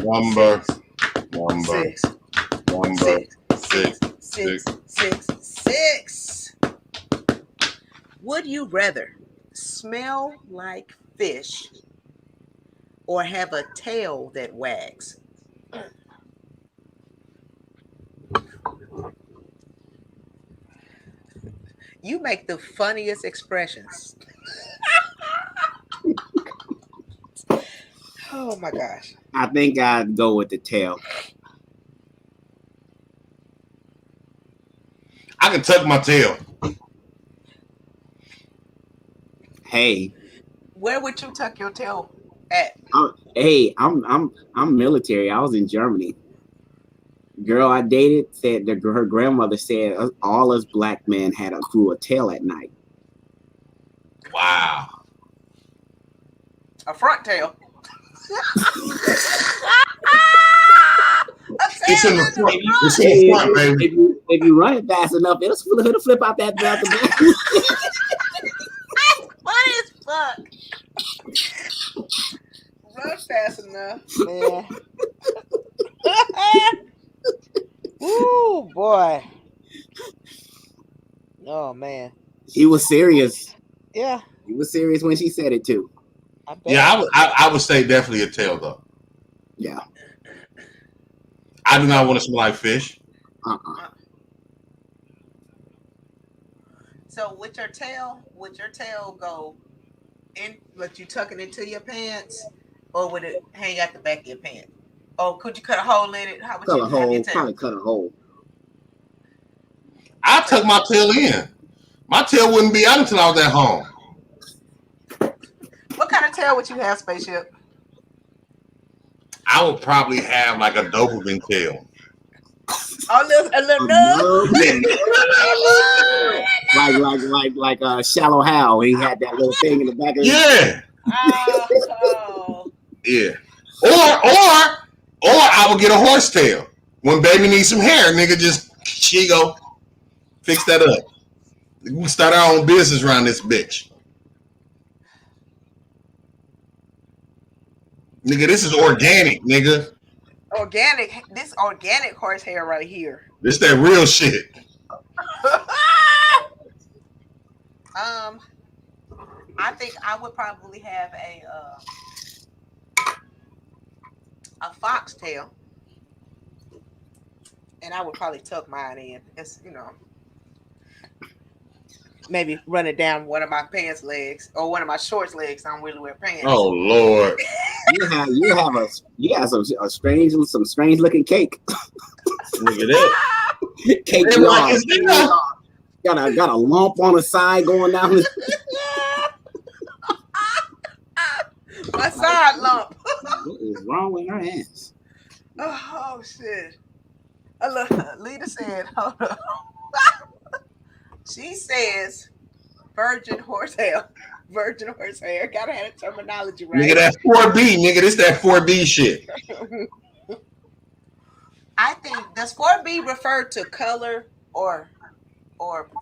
Number 6. Would you rather smell like fish or have a tail that wags? You make the funniest expressions. Oh my gosh. I think I'd go with the tail. I can tuck my tail. Hey. Where would you tuck your tail at? Hey, I'm military. I was in Germany. Girl I dated said her grandmother said all us black men had grew a tail at night. Wow. A front tail. It's in the front. It's in the front, baby. If you run it fast enough, it'll flip out that back. Funny as fuck. Run fast enough, man. Ooh, boy. Oh, man. He was serious. Yeah. He was serious when she said it, too. I would say definitely a tail, though. Yeah. I do not want to smell like fish. So would your tail go in, let you tuck it into your pants, or would it hang out the back of your pants? Or could you cut a hole in it? How would you have your tail? Probably cut a hole. I tuck my tail in. My tail wouldn't be out until I was at home. What kind of tail would you have, Spaceship? I would probably have like a Doberman tail. A little like Shallow Hal. He had that little thing in the back of his head. Oh. Yeah. Or I would get a horse tail. When baby needs some hair, nigga, she go fix that up. We start our own business around this bitch. Nigga, this is organic, nigga. Organic. This organic horsehair right here. This that real shit. I think I would probably have a foxtail, and I would probably tuck mine in. It's, maybe run it down one of my pants legs or one of my shorts legs. I don't really wear pants. Oh Lord. you have some strange looking cake. Look at that. Cake got a lump on the side going down. My side lump. What is wrong with her ass? Oh shit. Lita said, hold up. She says virgin horsehair. Virgin horsehair. Gotta have the terminology right. Nigga, that's 4B, nigga. This that 4B shit. I think, does 4B refer to color or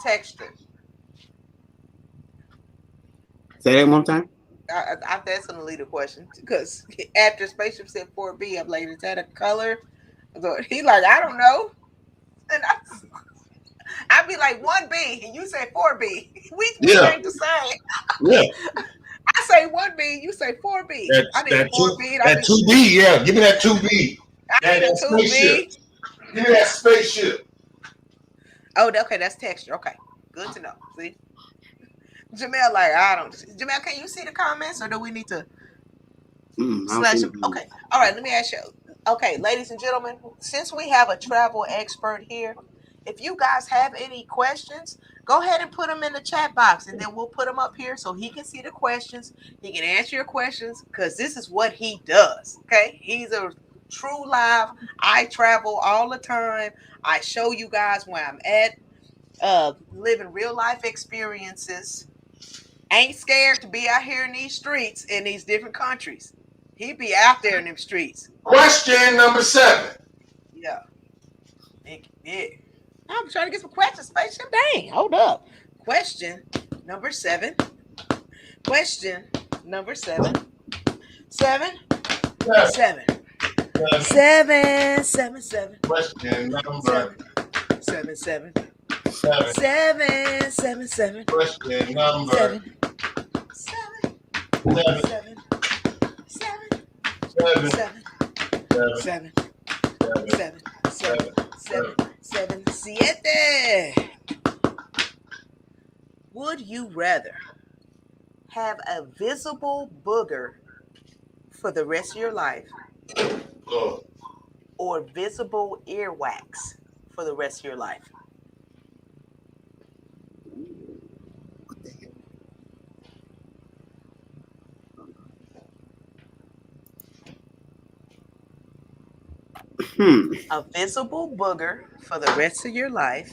texture? Say that one time. I'm asking a leader question because after Spaceship said 4B, I'm like, is that a color? He like, I don't know. And I'd be like 1B and you say 4B. We ain't the same. Yeah. I say 1B, you say 4B. I need that 4B. That 2B, yeah. Give me that 2B. That spaceship. Give me that spaceship. Oh, okay, that's texture. Okay, good to know. See, Jamel, like Jamel, can you see the comments, or do we need to slash them? Okay, all right. Let me ask you. Okay, ladies and gentlemen, since we have a travel expert here, if you guys have any questions, go ahead and put them in the chat box, and then we'll put them up here so he can see the questions. He can answer your questions because this is what he does. Okay, he's a true live. I travel all the time. I show you guys where I'm at, living real life experiences. Ain't scared to be out here in these streets in these different countries. He be out there in them streets. Question number 7. Yeah. I'm trying to get some questions, Spaceship. Dang, hold up. Question number 7. Question number 7. 7. 7. 7. 7. 7. Question number 7. 7. 7. 7. 7. 7. Question number 7. 7. 7. 7. 7. 7. Would you rather have a visible booger for the rest of your life or visible earwax for the rest of your life? A visible booger for the rest of your life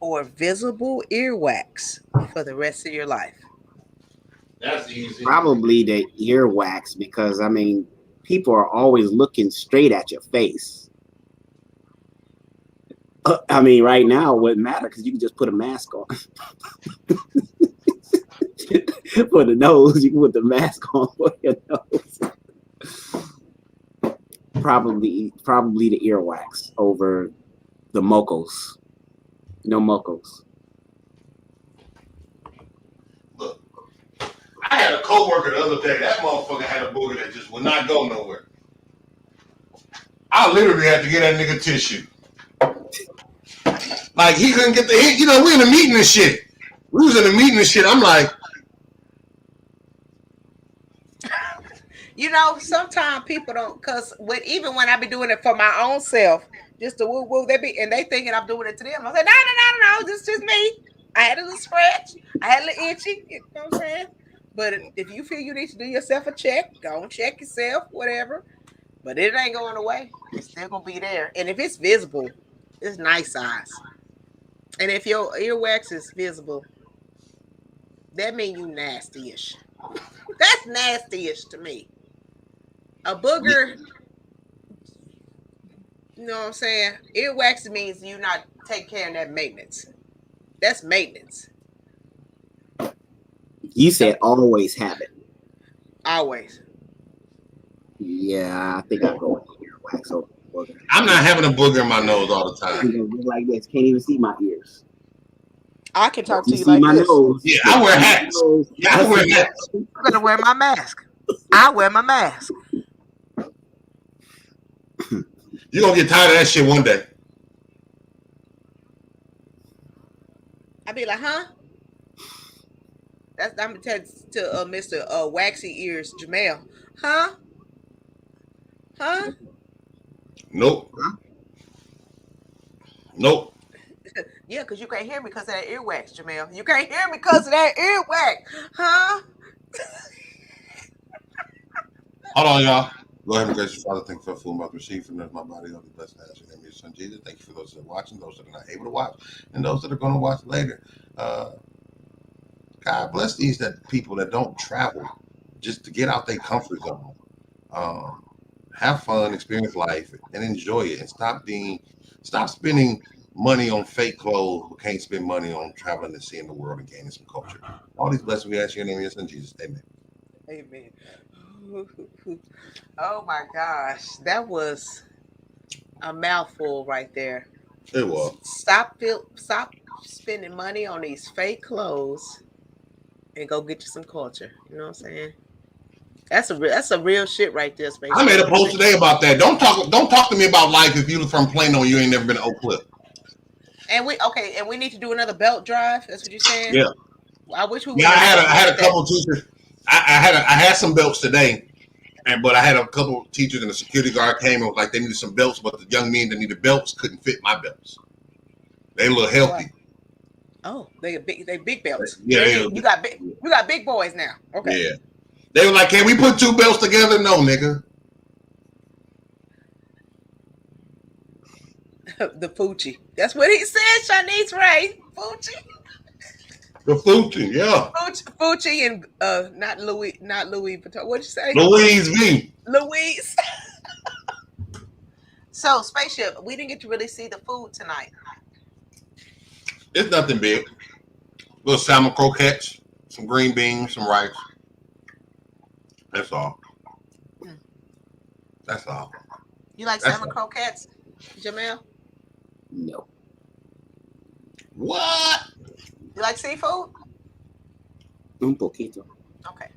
or visible earwax for the rest of your life? That's easy. Probably the earwax, because I mean, people are always looking straight at your face. I mean, right now it wouldn't matter because you can just put a mask on. For the nose, you can put the mask on for your nose. Probably the earwax over the mocos. No mocos. Look, I had a coworker the other day. That motherfucker had a booger that just would not go nowhere. I literally had to get that nigga tissue. Like, he couldn't get we in a meeting and shit. We was in a meeting and shit. I'm like, sometimes people don't, because even when I be doing it for my own self, just to woo, they thinking I'm doing it to them. I say, no, this is just me. I had a little scratch. I had a little itchy. You know what I'm saying? But if you feel you need to do yourself a check, go and check yourself, whatever. But it ain't going away. It's still going to be there. And if it's visible, it's nice size. And if your earwax is visible, that means you nasty-ish. That's nasty-ish to me. A booger, you know what I'm saying? Earwax means you not take care of that maintenance. That's maintenance. You said always have it. Always. Yeah, I think I'll go with earwax over booger. I'm not having a booger in my nose all the time. Like this, can't even see my ears. I can talk to you see like my this. Nose. Yeah, I wear hats. I wear hats. I'm gonna wear my mask. I wear my mask. You're gonna get tired of that shit one day. I'd be like, huh? That's I'm gonna tell to Mr. Waxy Ears Jamel. Huh? Huh? Nope. Nope. Yeah, because you can't hear me because of that earwax, Jamel. You can't hear me because of that earwax. Huh? Hold on, y'all. Go ahead and gracious Father, thank you for the food about received from my body of the blessed as your name is Son Jesus. Thank you for those that are watching, those that are not able to watch, and those that are going to watch later. God bless these people that don't travel just to get out their comfort zone. Have fun, experience life, and enjoy it. And stop spending money on fake clothes, but can't spend money on traveling and seeing the world and gaining some culture. All these blessings we ask you in your name, your Son Jesus. Amen. Amen. Oh my gosh, that was a mouthful right there. It was. Stop spending money on these fake clothes and go get you some culture. You know what I'm saying? That's a real shit right there, Spaceship. I made a post today about that. Don't talk to me about life if you from Plano and you ain't never been to Oak Cliff. And we need to do another belt drive. That's what you're saying? Yeah. I wish we. Yeah, I had a couple teachers. I had some belts today, but I had a couple teachers and the security guard came and was like they needed some belts, but the young men that needed belts couldn't fit my belts. They look healthy. Oh, they big belts. Yeah, you got big boys now. Okay. Yeah. They were like, can we put two belts together? No, nigga. The Fucci. That's what he said, Shanice Ray. Fucci. The Fucci, yeah. Fucci and not Louis Vuitton. What'd you say? Louise V. Louise. So, Spaceship, we didn't get to really see the food tonight. It's nothing big. Little salmon croquettes, some green beans, some rice. That's all. That's all. You like salmon croquettes, Jamel? No. What? You like seafood? Un poquito. Okay.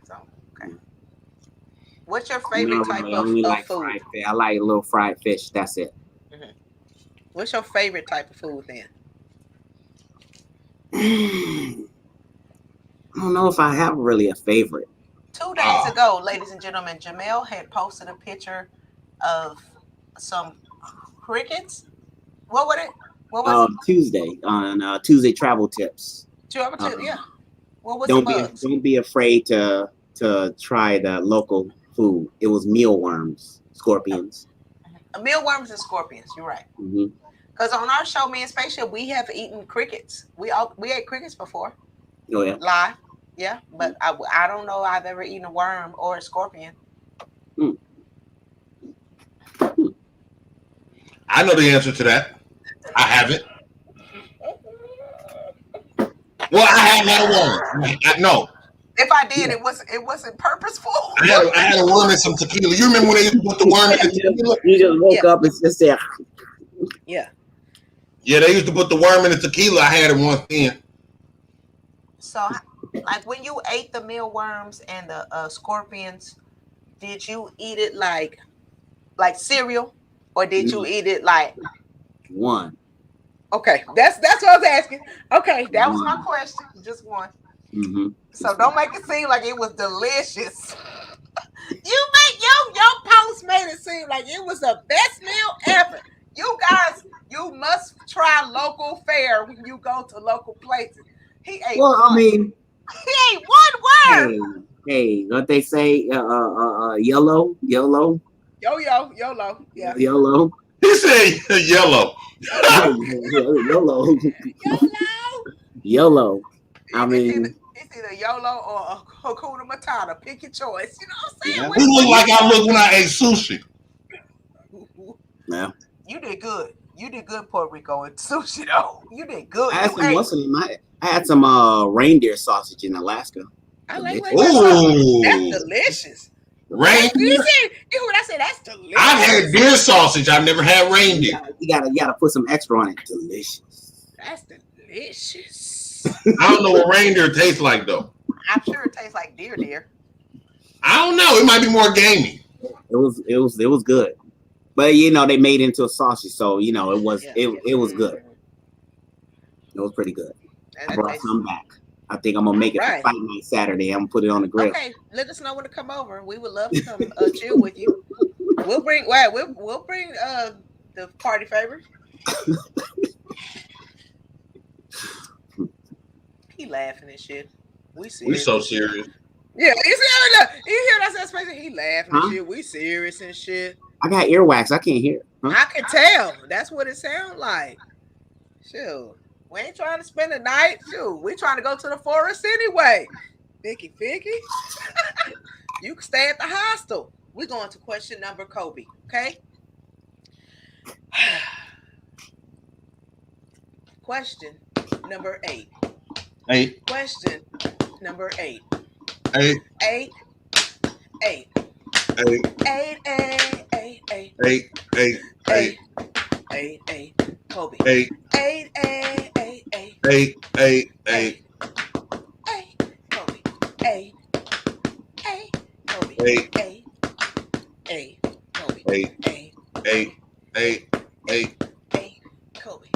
What's your favorite type of food? I like a little fried fish. That's it. Mm-hmm. What's your favorite type of food then? I don't know if I have really a favorite. 2 days ago, ladies and gentlemen, Jamel had posted a picture of some crickets. What was it? What was it? Tuesday on Tuesday travel tips. Yeah. What was the bugs? Don't be afraid to try the local food. It was mealworms, scorpions. Mealworms and scorpions. You're right. Because on our show, me and Spaceship, we have eaten crickets. We ate crickets before. Oh yeah. Live. Yeah, but I don't know I've ever eaten a worm or a scorpion. I know the answer to that. I haven't. Well, I haven't had a worm. No. If I did, it wasn't purposeful. I had a worm and some tequila. You remember when they used to put the worm in the tequila? You just woke up and just there. Yeah. Yeah, they used to put the worm in the tequila. I had it once then. So, like when you ate the mealworms and the scorpions, did you eat it like cereal, or did you eat it like one? Okay, that's what I was asking. Okay, that was my question. Just one. So don't make it seem like it was delicious. Your post made it seem like it was the best meal ever. You guys, you must try local fare when you go to local places. He ate. Well, one. I mean, he ate one word. Hey, what they say? YOLO. YOLO. Yeah. YOLO. He said yellow. YOLO. I mean, it's either YOLO or Hakuna Matata. Pick your choice. You know what I'm saying? Yeah. He looked like I looked when I ate sushi. Yeah. You did good. You did good, Puerto Rico, and sushi though. You did good. I had some reindeer sausage in Alaska. I like reindeer. That's delicious. Reindeer? You hear what I said? That's delicious. I've had deer sausage. I've never had reindeer. You gotta put some extra on it. Delicious. That's delicious. I don't know what reindeer tastes like though. I'm sure it tastes like deer. I don't know. It might be more gamey. It was good. But they made it into a sausage, so it was good. It was pretty good. I brought some back. I think I'm gonna make it for Right. fight night Saturday. I'm gonna put it on the grill. Okay, let us know when to come over. We would love to come chill with you. We'll bring the party favors. He laughing and shit. We serious. so serious. Yeah, you hear that Spaceship? He laughing and shit. We serious and shit. I got earwax. I can't hear. Huh? I can tell. That's what it sounds like. Shoot. We ain't trying to spend the night. Shoot. We trying to go to the forest anyway. Ficky. You can stay at the hostel. We're going to question number Kobe. Okay? Question number 8. 8. Question number 8. 8. 8. 8. 8. 8. 8. 8. 8. 8. 8. 8. 8. Kobe. 8. 8. 8. 8. 8. 8. 8. 8. 8. Kobe. 8. 8. Kobe. 8. 8. 8. Kobe. 8. 8. 8. 8. 8. 8. Kobe.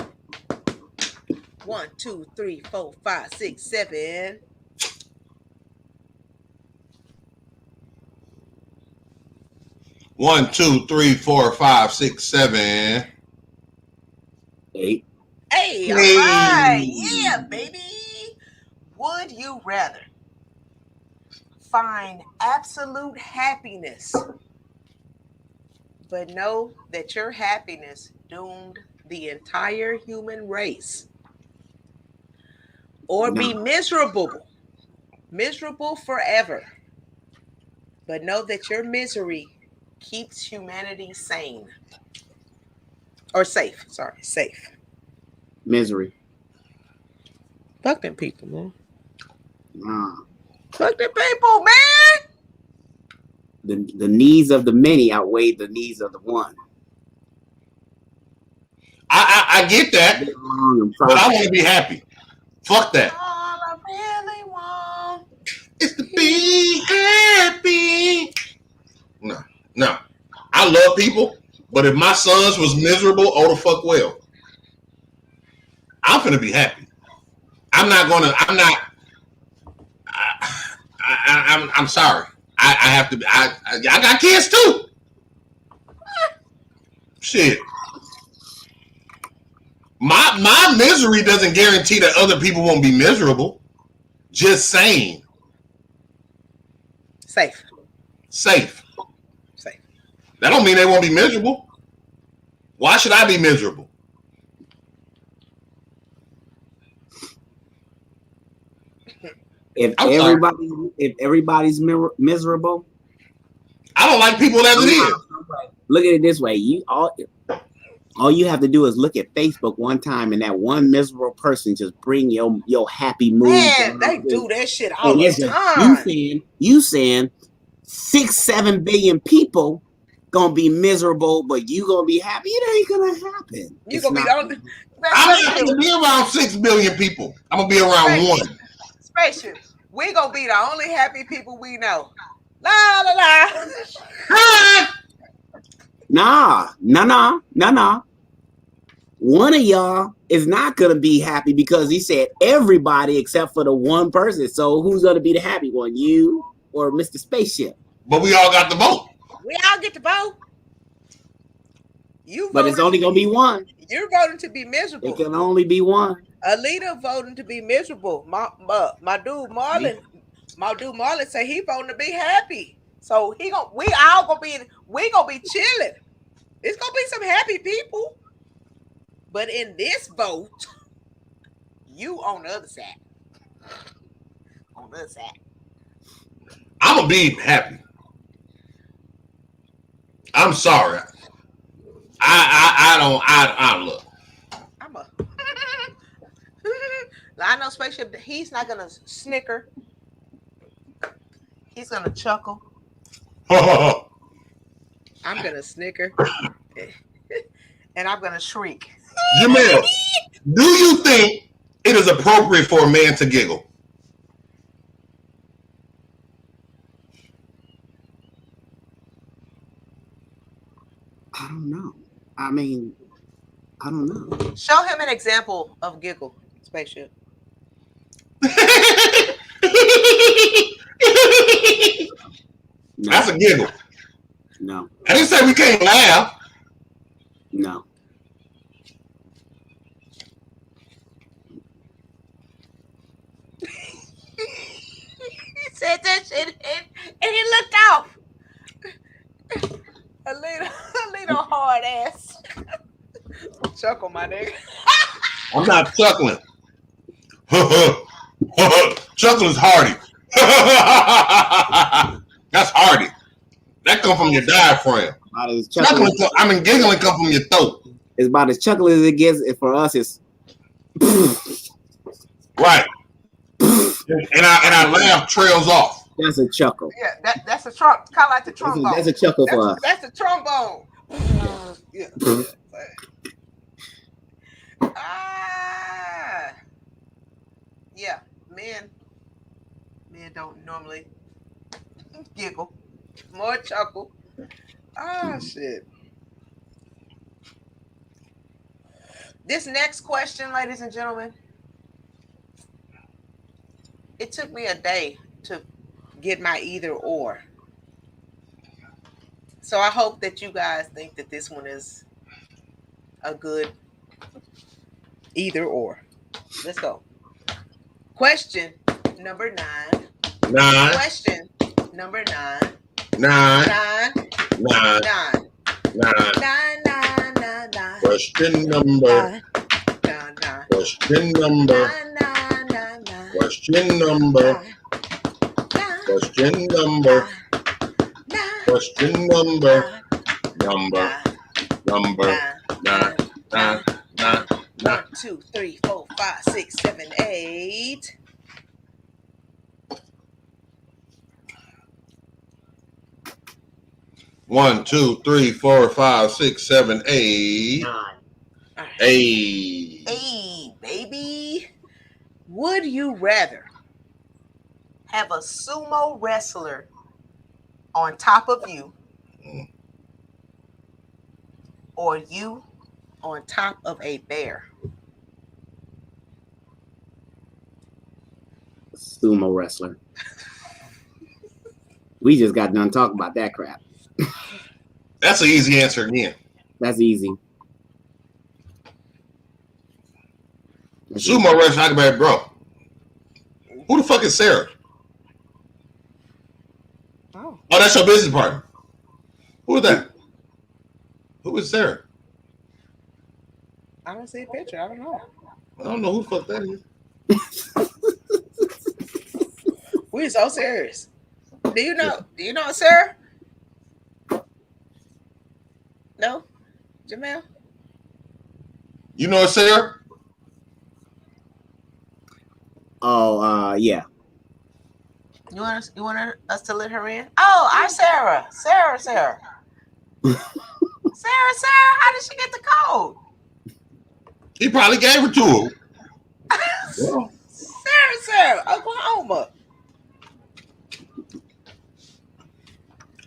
1, 2, 3, 4, 5, 6, 7. 1, 2, 3, 4, 5, 6, 7. 8. Hey, all right. Yeah, baby. Would you rather find absolute happiness, but know that your happiness doomed the entire human race, or be miserable forever, but know that your misery keeps humanity sane or safe? Safe. Misery. Fuck them people, man. Nah. Fuck them people, man. The needs of the many outweigh the needs of the one. I get that, but I want to be happy. Fuck that. All I really want is to be happy. No. I love people, but if my sons was miserable, oh the fuck well. I'm gonna be happy. I'm sorry. I have to be. I got kids too. Shit. My misery doesn't guarantee that other people won't be miserable. Just saying. Safe. That don't mean they won't be miserable. Why should I be miserable? If everybody's miserable, I don't like people as it is. Look at it this way: all you have to do is look at Facebook one time, and that one miserable person just bring your happy mood. Man, they do that shit all the time. You saying 6-7 billion people gonna be miserable, but you gonna be happy? It ain't gonna happen. You gonna be the only. I'm gonna be around 6 billion people. I'm gonna be around one. Spaceship. We gonna be the only happy people we know. La la la. Nah. One of y'all is not gonna be happy because he said everybody except for the one person. So who's gonna be the happy one? You or Mr. Spaceship? But we all got the vote. We all get to vote. But it's only gonna be one. You're voting to be miserable. It can only be one. Alita voting to be miserable. My dude Marlon say he voting to be happy. So we all gonna be chilling. It's gonna be some happy people. But in this vote, you on the other side. On the other side. I'm gonna be happy. I'm sorry. I don't look. I know Spaceship, he's not gonna snicker. He's gonna chuckle. I'm gonna snicker. And I'm gonna shriek. Jamel, do you think it is appropriate for a man to giggle? I don't know. I mean, I don't know. Show him an example of giggle, Spaceship. No. That's a giggle. No. I didn't say we can't laugh. No. He said that shit and he looked off. A little hard ass. Chuckle, my nigga. I'm not chuckling. Chuckling is Hardy. That's Hardy. That come from your diaphragm. Chuckling, giggling come from your throat. It's about as chuckle as it gets. For us, it's right. And our laugh trails off. That's a chuckle. Yeah, that's a kind of like the trombone. That's a chuckle for us. That's a trombone. Yeah. Yeah, men don't normally giggle, more chuckle. Shit. This next question, ladies and gentlemen, it took me a day to get my either or. So I hope that you guys think that this one is a good either or. Let's go. Question number 9. Question number 9. 9. 9. 9. 9. Question number. 9. Question number. 9. Question number. Question number. Question number. Number. 9. 1, 2, 3, 4, 5, 6, 7, 8. One, 2, 3, 4, 5, 6, 7, 8. 9. 8. Hey, baby. Would you rather have a sumo wrestler on top of you or you on top of a bear? Sumo wrestler. We just got done talking about that crap. That's an easy answer again. That's easy. Sumo wrestler, I can be bro. Who the fuck is Sarah? Oh, that's your business partner. Who is that? Who is Sarah? I don't see a picture. I don't know. I don't know who the fuck that is. We're so serious. Do you know Sarah? No? Jamel? You know Sarah? Oh, yeah. You want us to let her in? Oh, our Sarah. Sarah. Sarah, how did she get the code? He probably gave it to her. Well. Sarah, Oklahoma.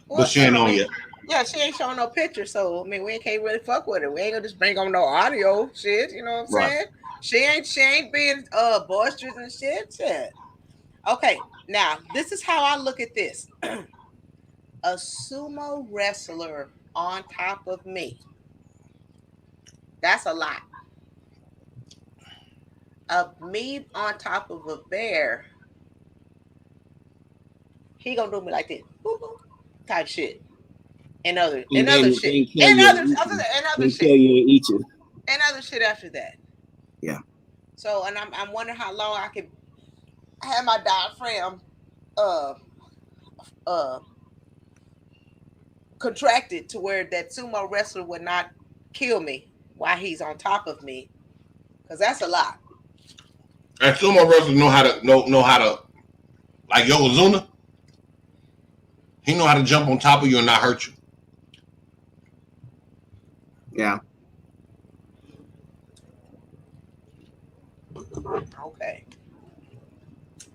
But she ain't on yet. Yeah, she ain't showing no picture, so I mean we can't really fuck with her. We ain't gonna just bring on no audio shit, you know what I'm saying? She ain't being boisterous and shit. Okay, now this is how I look at this. A sumo wrestler on top of me. That's a lot. Me on top of a bear, he gonna do me like this, type shit, and other shit after that. Yeah. So, and I'm wondering how long I can have my diaphragm contracted to where that sumo wrestler would not kill me while he's on top of me, because that's a lot. And sumo wrestlers know how to like Yokozuna. He know how to jump on top of you and not hurt you. Yeah. Okay.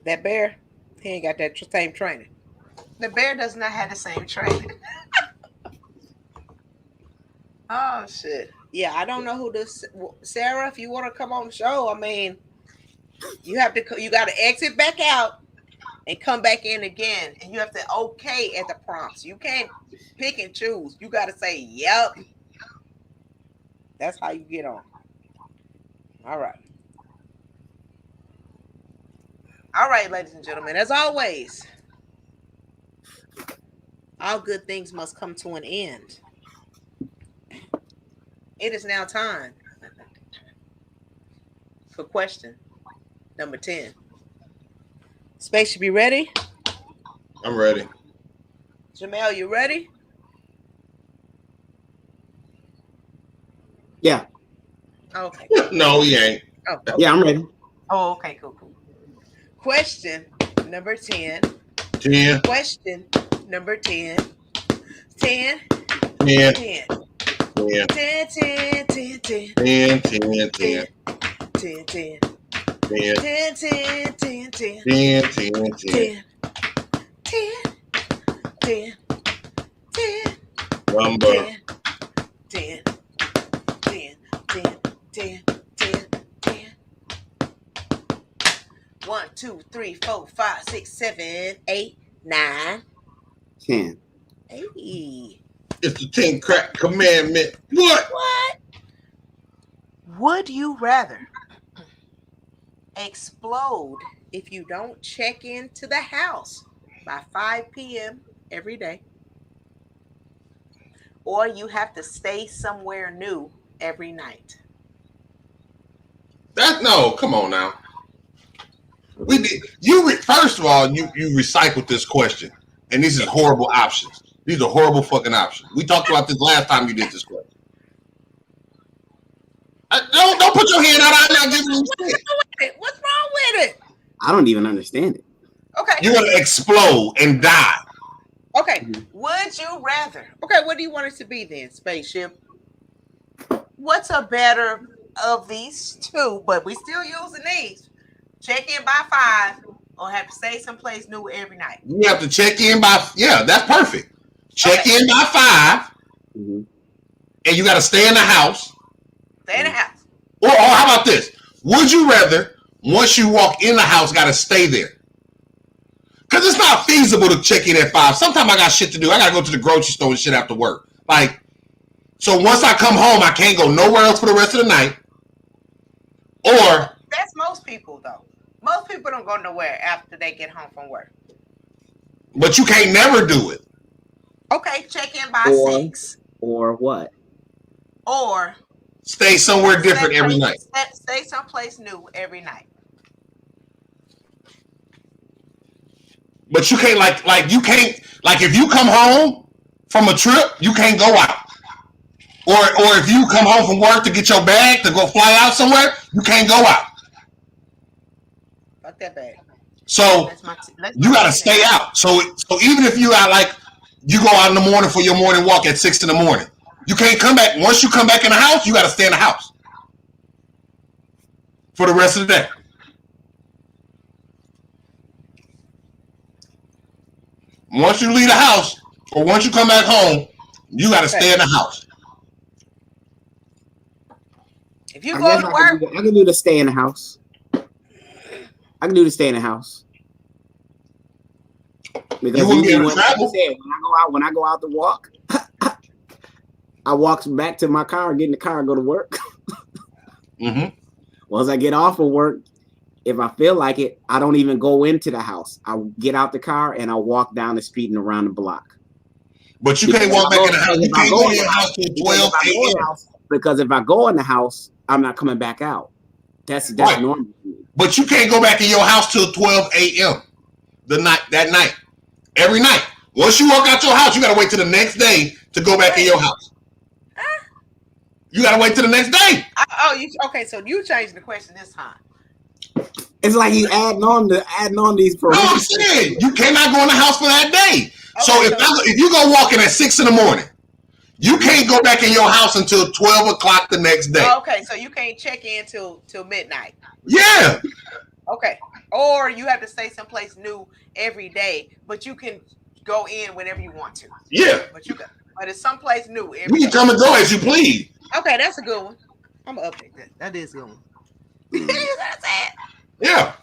That bear, he ain't got that same training. The bear does not have the same training. Oh shit. Yeah, I don't know who this Sarah. If you want to come on the show, I mean, you got to exit back out and come back in again, and you have to okay at the prompts. You can't pick and choose. You got to say, yep. That's how you get on. All right. All right, ladies and gentlemen, as always, all good things must come to an end. It is now time for question number 10. Spaceship, you ready? I'm ready. Jamel, you ready? Yeah. Okay. No, he ain't. Oh, okay. Yeah, I'm ready. Oh, okay, cool. Question number 10. 10. Question number 10. 10. 10. 10. 10. 10, 10, 10, 10. 10. 10. 10. 10, 10. 10. 10, 10, 10, 10. 10. 10. 10. 10. 10. 10. Number. 10. 10. 10. 10. 10. 10. 10. 1, 2, 3, 4, 5, 6, 7, 8, 9. 10. Hey. It's the 10 crack commandment. What? Would you rather explode if you don't check into the house by 5 p.m. every day, or you have to stay somewhere new every night? No, come on now. We did. First of all, you recycled this question, and these are horrible options. These are horrible fucking options. We talked about this last time you did this question. Don't put your hand out. I'm not giving you shit. What's wrong with it? I don't even understand it. Okay. You're gonna explode and die. Okay. Would you rather? Okay, what do you want it to be then, Spaceship? What's a better of these two? But we still using these. Check in by 5 or have to stay someplace new every night. You have to check in by that's perfect. Check in by 5, and you got to stay in the house. Stay in the house. Or how about this? Would you rather, once you walk in the house, got to stay there? Because it's not feasible to check in at 5. Sometimes I got shit to do. I got to go to the grocery store and shit after work. Like, so once I come home, I can't go nowhere else for the rest of the night. Or that's most people, though. Most people don't go nowhere after they get home from work. But you can't never do it. Okay, check in by 6. Or what? Or stay somewhere different every night. Stay someplace new every night. But you can't you can't if you come home from a trip, you can't go out. Or if you come home from work to get your bag to go fly out somewhere, you can't go out. Fuck that bag. So you got to stay out. So even if you you go out in the morning for your morning walk at 6 in the morning, you can't come back. Once you come back in the house, you got to stay in the house for the rest of the day. Once you leave the house or once you come back home, you got to stay in the house. If you go to work, I can do the stay in the house. I can do the stay in the house. Because you wouldn't be able to travel. When I go out to walk, I walk back to my car, get in the car, and go to work. Once I get off of work, if I feel like it, I don't even go into the house. I get out the car and I walk down the street and around the block. But you can't walk back in the house. You can't go in your house till 12 a.m. Because if I go in the house, I'm not coming back out. That's right. Normal. But you can't go back in your house till 12 a.m. that night. Every night. Once you walk out your house, you got to wait till the next day to go back in your house. You got to wait till the next day. Okay, so you changed the question this time. It's like you adding on these. No, I'm saying you cannot go in the house for that day. Okay, so if you go walking at 6 in the morning, you can't go back in your house until 12 o'clock the next day. Okay, so you can't check in till midnight. Yeah. Okay. Or you have to stay someplace new every day, but you can go in whenever you want to. Yeah. But it's someplace new every day. You can come and go as you please. Okay, that's a good one. I'm gonna update that. That is a good one. Yeah.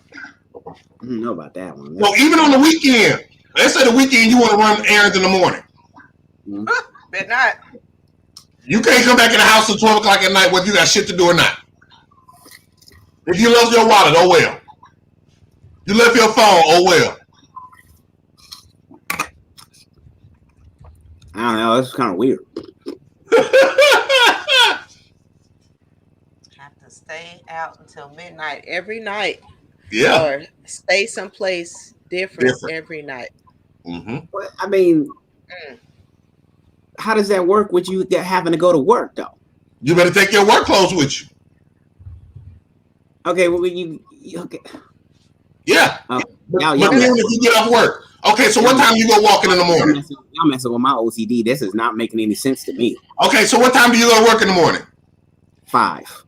I don't know about that one. So even on the weekend, let's say the weekend you want to run errands in the morning. Mm-hmm. Bet not. You can't come back in the house till 12 o'clock at night whether you got shit to do or not. If you left your wallet, oh well. You left your phone, oh well. I don't know. It's kind of weird. Have to stay out until midnight every night. Yeah. Or stay someplace different. Every night. Mm-hmm. But, I mean, how does that work with you having to go to work, though? You better take your work clothes with you. Okay, well, okay. Yeah. But then if you get off work. Okay, so what time you go walking in the morning? Y'all messing with my OCD. This is not making any sense to me. Okay, so what time do you go to work in the morning? 5.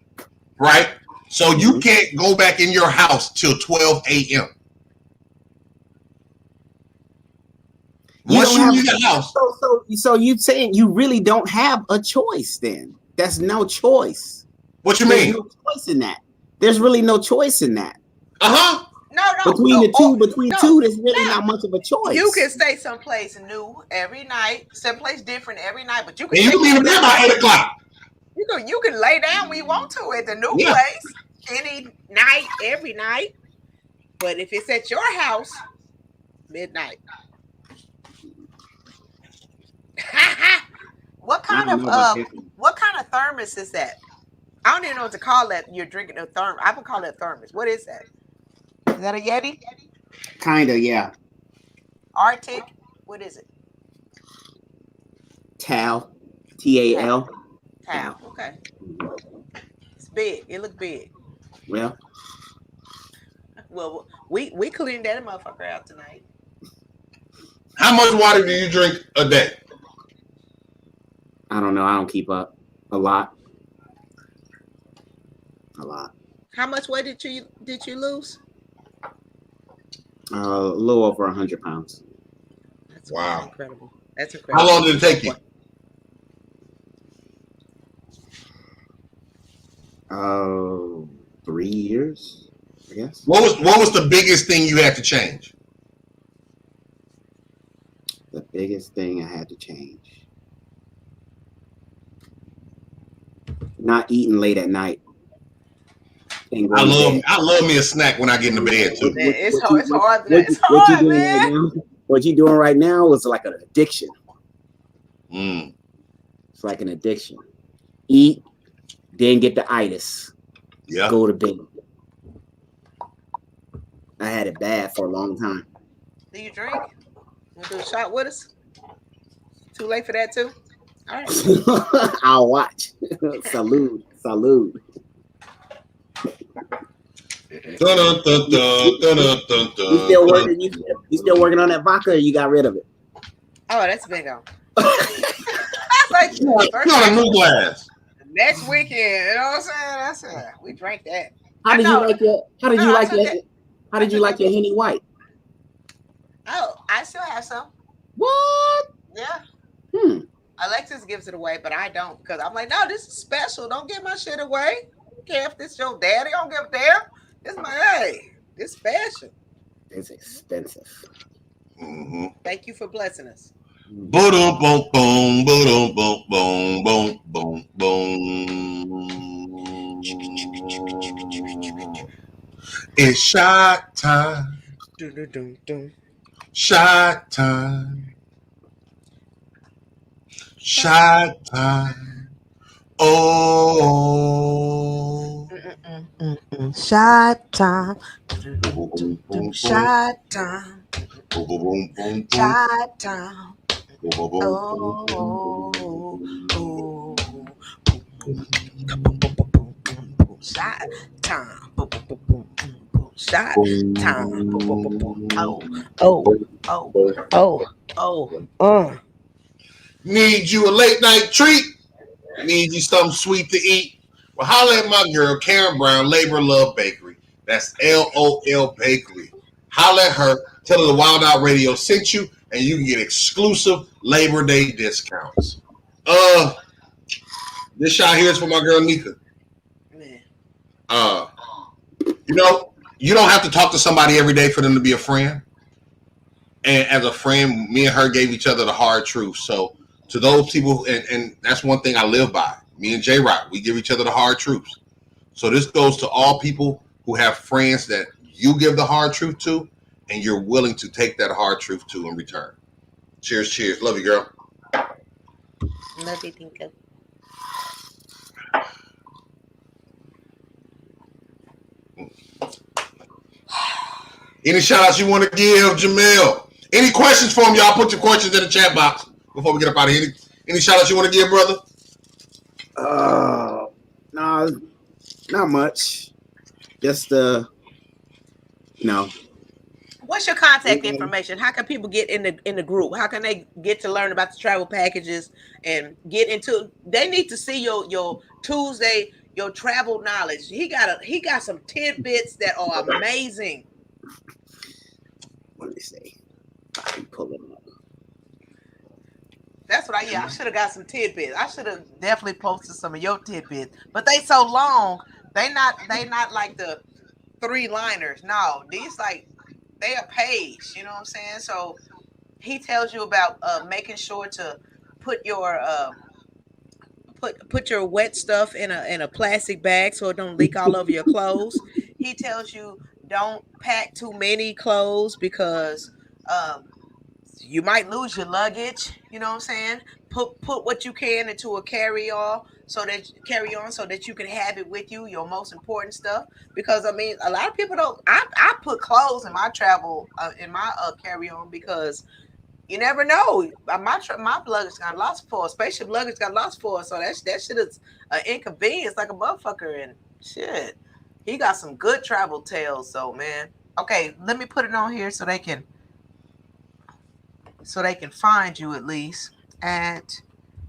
Right? So you can't go back in your house till 12 a.m. Once you leave the house. So you saying you really don't have a choice then? That's no choice. What you mean? There's no choice in that. There's really no choice in that. Uh-huh. No. Between two, there's really not much of a choice. You can stay someplace new every night, someplace different every night, but you can. And you can leave there by 8 o'clock. You can lay down when you want to at the new place any night, every night. But if it's at your house, midnight. What kind of thermos is that? I don't even know what to call that. You're drinking a thermos. I would call it a thermos. What is that? Is that a Yeti? Kinda, yeah. Arctic. What is it? Tal. Tal. Tal. Okay. It's big. It look big. Well, we cleaned that motherfucker out tonight. How much water do you drink a day? I don't know. I don't keep up. A lot. How much weight did you lose? A little over 100 pounds. That's incredible. That's incredible. How long did it take you? 3 years, I guess. What was the biggest thing you had to change? The biggest thing I had to change. Not eating late at night. I love me a snack when I get in the bed too. It's hard, man. What you doing right now is like an addiction. Mm. It's like an addiction. Eat, then get the itis. Yeah. Go to bed. I had it bad for a long time. Do you drink? Want to do a shot with us? Too late for that too? All right. I'll watch. Salute. You still working on that vodka, or you got rid of it? Oh, that's bingo. Like, you got a new glass. Next weekend, you know what I'm saying? We drank that. How did you like your Henny White? Oh, I still have some. What? Yeah. Alexis gives it away, but I don't, because I'm like, no, this is special. Don't give my shit away. Don't care if this your daddy. Don't give a damn. This my This special. It's expensive. Mm-hmm. Thank you for blessing us. Boom, boom, boom, boom, boom, boom, boom, boom, boom. It's shot time. Shot time. Shot time. Oh. Shot time. Shot time. Shot time. Shot time. Shot time. Need you a late night treat? Need you something sweet to eat? Well, holla at my girl, Karen Brown, Labor Love Bakery. That's LOL Bakery. Holla at her. Tell her the WildOut Radio sent you, and you can get exclusive Labor Day discounts. This shot here is for my girl Nika. You you don't have to talk to somebody every day for them to be a friend. And as a friend, me and her gave each other the hard truth. So to those people, and that's one thing I live by. Me and J-Rock, we give each other the hard truths. So this goes to all people who have friends that you give the hard truth to, and you're willing to take that hard truth to in return. Cheers, cheers. Love you, girl. Love you, Nika. Any shout outs you want to give, Jamel? Any questions for him, y'all? Put your questions in the chat box before we get up out of here. Any shout outs you want to give, brother? No, not much. Just What's your contact information? How can people get in the group? How can they get to learn about the travel packages and get into? They need to see your Tuesday, your travel knowledge. He got some tidbits that are amazing. What did they say? I can pull them up. That's what I should have got some tidbits. I should have definitely posted some of your tidbits, but they so long. They not like the 3-liners. No, these like they a page. You know what I'm saying? So he tells you about making sure to put your put your wet stuff in a plastic bag so it don't leak all over your clothes. He tells you don't pack too many clothes because you might lose your luggage. You know what I'm saying? Put what you can into a carry-on so that you can have it with you, your most important stuff. Because I mean, a lot of people don't. I put clothes in my travel in my carry-on because you never know. My luggage got lost for. Spaceship luggage got lost for. So that shit is an inconvenience like a motherfucker and shit. He got some good travel tales, though, man. Okay, let me put it on here so they can find you at least at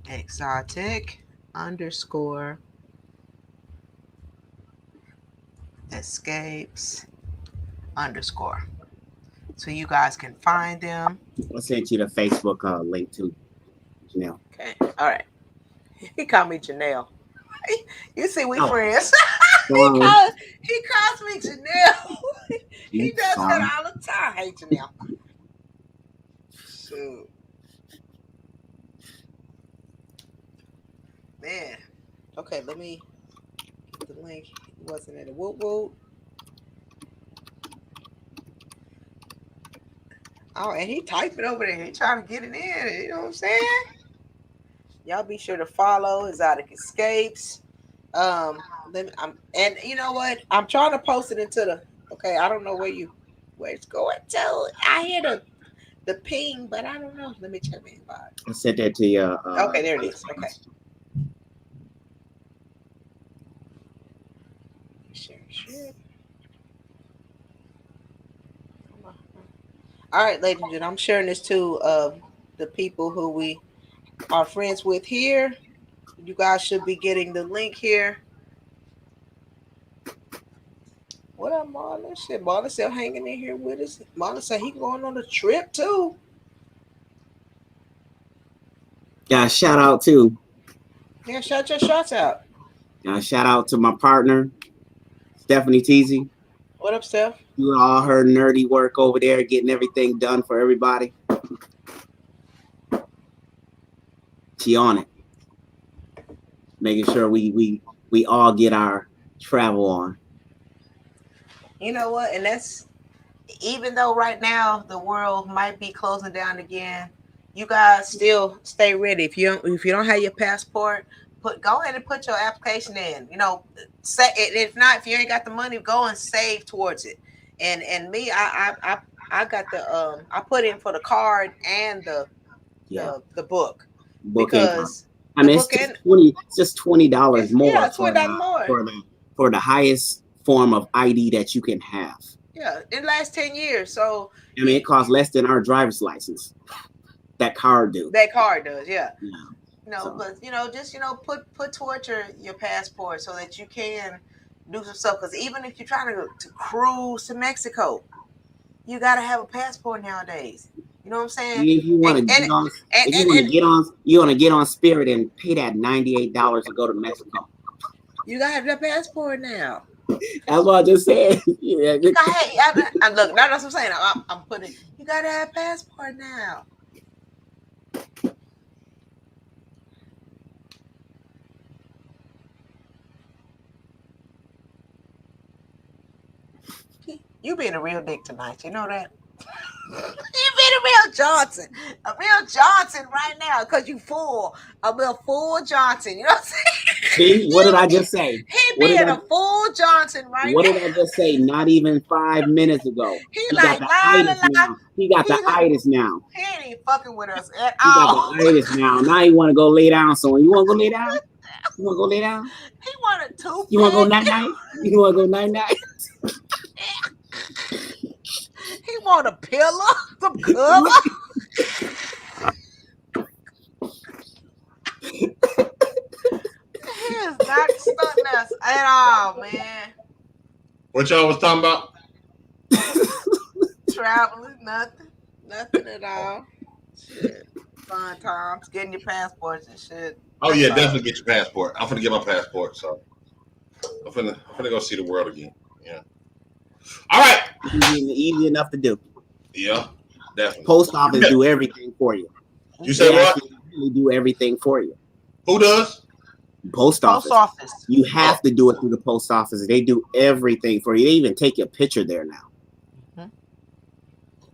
exotic_escapes_. So you guys can find them. I'll send you the Facebook link to Janelle. Okay, all right. He called me Janelle. You see, we friends. he calls me Janelle. He does that all the time. Hey, Janelle. Shoot. Man. Okay, let me get the link. It wasn't in the whoop. Oh, and he typing over there. He trying to get it in. You know what I'm saying? Y'all be sure to follow Exotic Escapes. And you know what? I'm trying to post it into the. Okay, I don't know where it's going to. I hear the ping, but I don't know. Let me check my inbox. I sent that to you. Okay, there it is. Okay. Sure. All right, ladies and gentlemen, I'm sharing this to the people who we are friends with here. You guys should be getting the link here. What up, Marlon? Shit, Marlon still hanging in here with us. Marlon said he going on a trip too. Yeah, shout out too. Yeah, shout your shots out. Shout out to my partner, Stephanie Teasy. What up, Steph? Doing all her nerdy work over there, getting everything done for everybody. She on it. Making sure we all get our travel on. You know what? And that's, even though right now the world might be closing down again, you guys still stay ready. If you don't have your passport, go ahead and put your application in. You know, if you ain't got the money, go and save towards it. And me, I got the I put in for the card and the book because I mean it's just $20 more. Yeah, $20 more for the highest form of ID that you can have. Yeah, it lasts 10 years. So I mean, it costs less than our driver's license. That card does. Yeah. But just put towards your passport so that you can do some stuff. Because even if you're trying to cruise to Mexico, you gotta have a passport nowadays. You know what I'm saying? If you want to get on Spirit and pay that $98 to go to Mexico, you gotta have that passport now. That's what I just said. Yeah. Look, that's what I'm saying. I'm putting. You gotta have a passport now. You being a real dick tonight. You know that. You being a real Johnson right now, because you full. A real full Johnson. You know what I'm saying? See, what did I just say? He being a full Johnson right now. What did I just say? Not even 5 minutes ago. He got like, the itis now. He got the itis now. He ain't even fucking with us at He all. got the itis now. Now he want to go lay down. So you want to go lay down? You want to go lay down? He wanted to. You want to go night-night? You want to go night-night? He want a pillow, some cover. He is not stunting us at all, man. What y'all was talking about? Traveling, nothing at all. Shit, fun times, getting your passports and shit. Oh yeah, definitely get your passport. I'm finna get my passport, so I'm finna go see the world again. Yeah. All right. Easy enough to do. Yeah, definitely. Post office do everything for you. You say what? They do everything for you. Who does? Post office. You have to do it through the post office. They do everything for you. They even take your picture there now.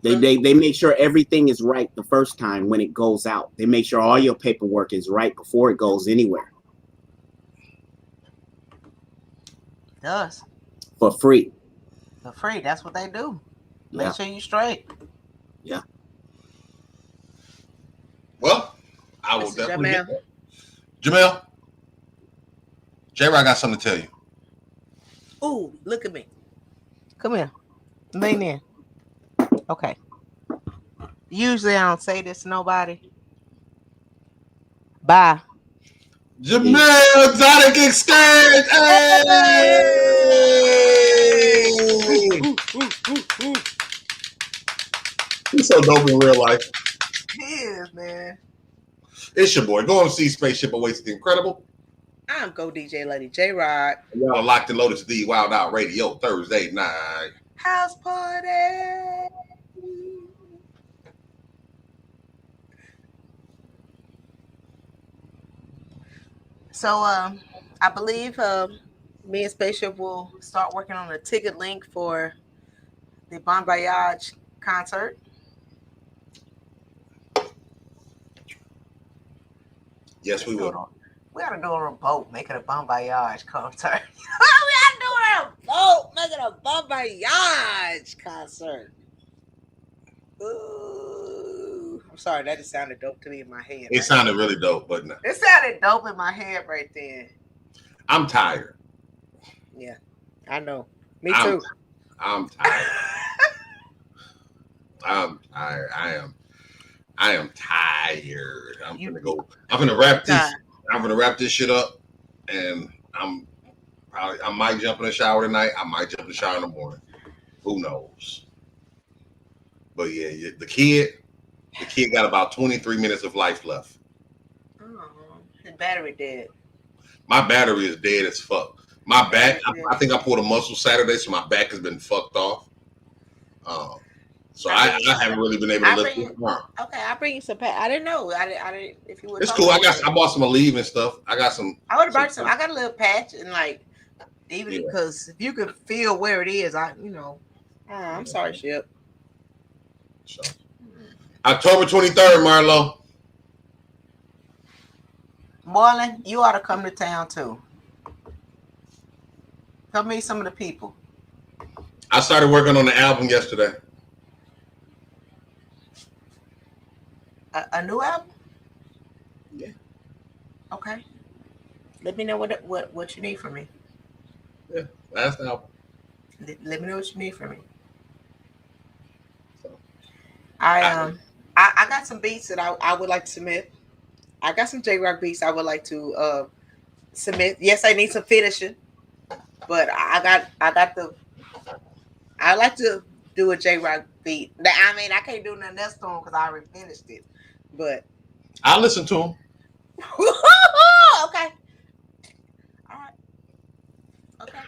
Mm-hmm. They make sure everything is right the first time when it goes out. They make sure all your paperwork is right before it goes anywhere. It does. For free. For free. That's what they do. Yeah. Make sure you straight. Yeah. Well, I will definitely get that. Jamel, J-Rock got something to tell you. Ooh, look at me. Come here. Lean in. Okay. Usually I don't say this to nobody. Bye. Jamel Exotic Exchange. Hey! He's so dope in real life. He is, man. It's your boy. Go and see Spaceship Awaits the Incredible. I'm Go DJ Lady J-Rod. Y'all are locked and loaded to the WildOut Radio Thursday night house party. So I believe me and Spaceship will start working on a ticket link for the Bon Voyage concert. Yes, we will. We gotta do it on a boat, make it a Bon Voyage concert. We gotta do it on a boat, make it a Bon Voyage concert. Ooh. I'm sorry, that just sounded dope to me in my head. It sounded really dope, but no. It sounded dope in my head right then. I'm tired. Yeah, I know. Me too. I'm tired. I'm tired. I am tired. I'm gonna wrap this. I'm gonna wrap this shit up, and I might jump in the shower tonight. I might jump in the shower in the morning. Who knows? But yeah, the kid got about 23 minutes of life left. Oh, his battery dead. My battery is dead as fuck. My back, I think I pulled a muscle Saturday, so my back has been fucked off. So I haven't really been able to lift this arm. Okay, I'll bring you some patch. I didn't know. I didn't. If you would. It's cool. I bought some Aleve and stuff. I got some. I would have bought some. I got a little patch and because if you could feel where it is, I'm sorry, Ship. So, October 23rd, Marlo. Marlon, you ought to come to town too. Come meet some of the people. I started working on the album yesterday. A new album? Yeah. Okay. Let me know what you need from me. Yeah, last album. Let me know what you need from me. So, I got some beats that I would like to submit. I got some J-Rock beats I would like to submit. Yes, I need some finishing, but I like to do a J-Rock beat. I mean, I can't do nothing else to him because I already finished it. But I'll listen to him. Okay. All right. Okay.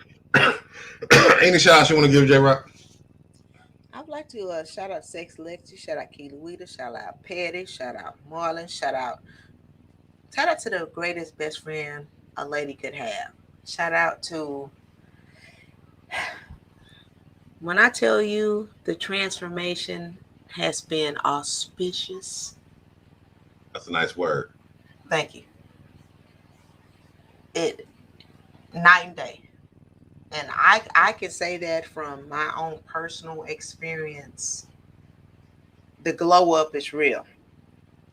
Any shout outs you want to give, J Rock? I'd like to shout out Sex Lexi, shout out Key Louita, shout out Petty, shout out Marlon, shout out to the greatest best friend a lady could have. Shout out to when I tell you the transformation has been auspicious. That's a nice word. Thank you. It night and day. And I can say that from my own personal experience. The glow up is real.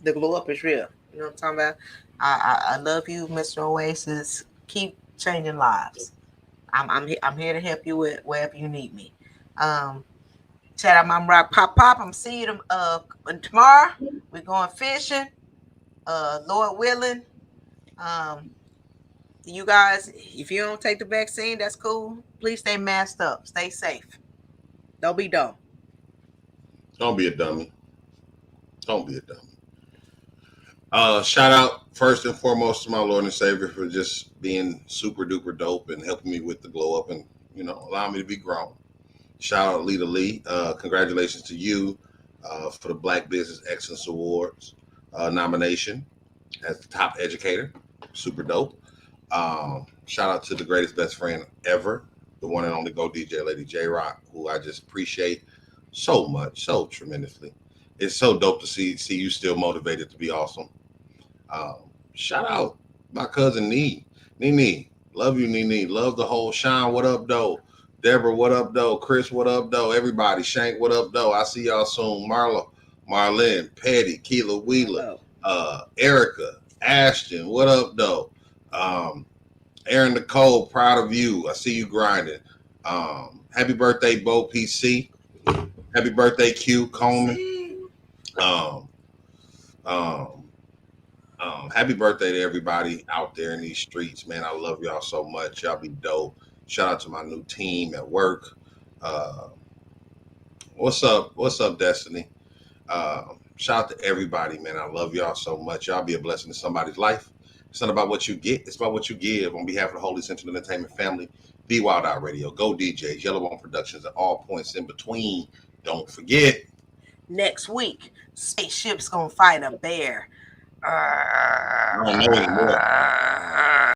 The glow up is real. You know what I'm talking about? I love you, Mr. Oasis. Keep changing lives. I'm here to help you with wherever you need me. Shout out my rock pop. I'm seeing them tomorrow. We're going fishing. Lord willing. You guys, if you don't take the vaccine, that's cool. Please stay masked up. Stay safe. Don't be dumb. Don't be a dummy. Don't be a dummy. Shout out first and foremost to my Lord and Savior for just being super duper dope and helping me with the glow up and allowing me to be grown. Shout out Lita Lee. Congratulations to you for the Black Business Excellence Awards nomination as the top educator. Super dope. Shout out to the greatest best friend ever, the one and only Go DJ Lady J Rock, who I just appreciate so much, so tremendously. It's so dope to see you still motivated to be awesome. Shout out my cousin Nene. Love you, Nene. Love the whole Sean. What up, though? Deborah, what up, though? Chris, what up, though? Everybody, Shank, what up, though? I see y'all soon. Marlene, Patty, Keela Wheeler, Erica, Ashton, what up, though? Aaron Nicole, proud of you. I see you grinding. Happy birthday, Bo PC. Happy birthday, Q Coleman. Happy birthday to everybody out there in these streets, man. I love y'all so much. Y'all be dope. Shout out to my new team at work. What's up, Destiny? Shout out to everybody, man. I love y'all so much. Y'all be a blessing to somebody's life. It's not about what you get. It's about what you give. On behalf of the Holy Central Entertainment family, the WildOut Radio, Go DJs, Yellowbone Productions, and all points in between. Don't forget. Next week, Spaceship's gonna fight a bear. I don't know anymore.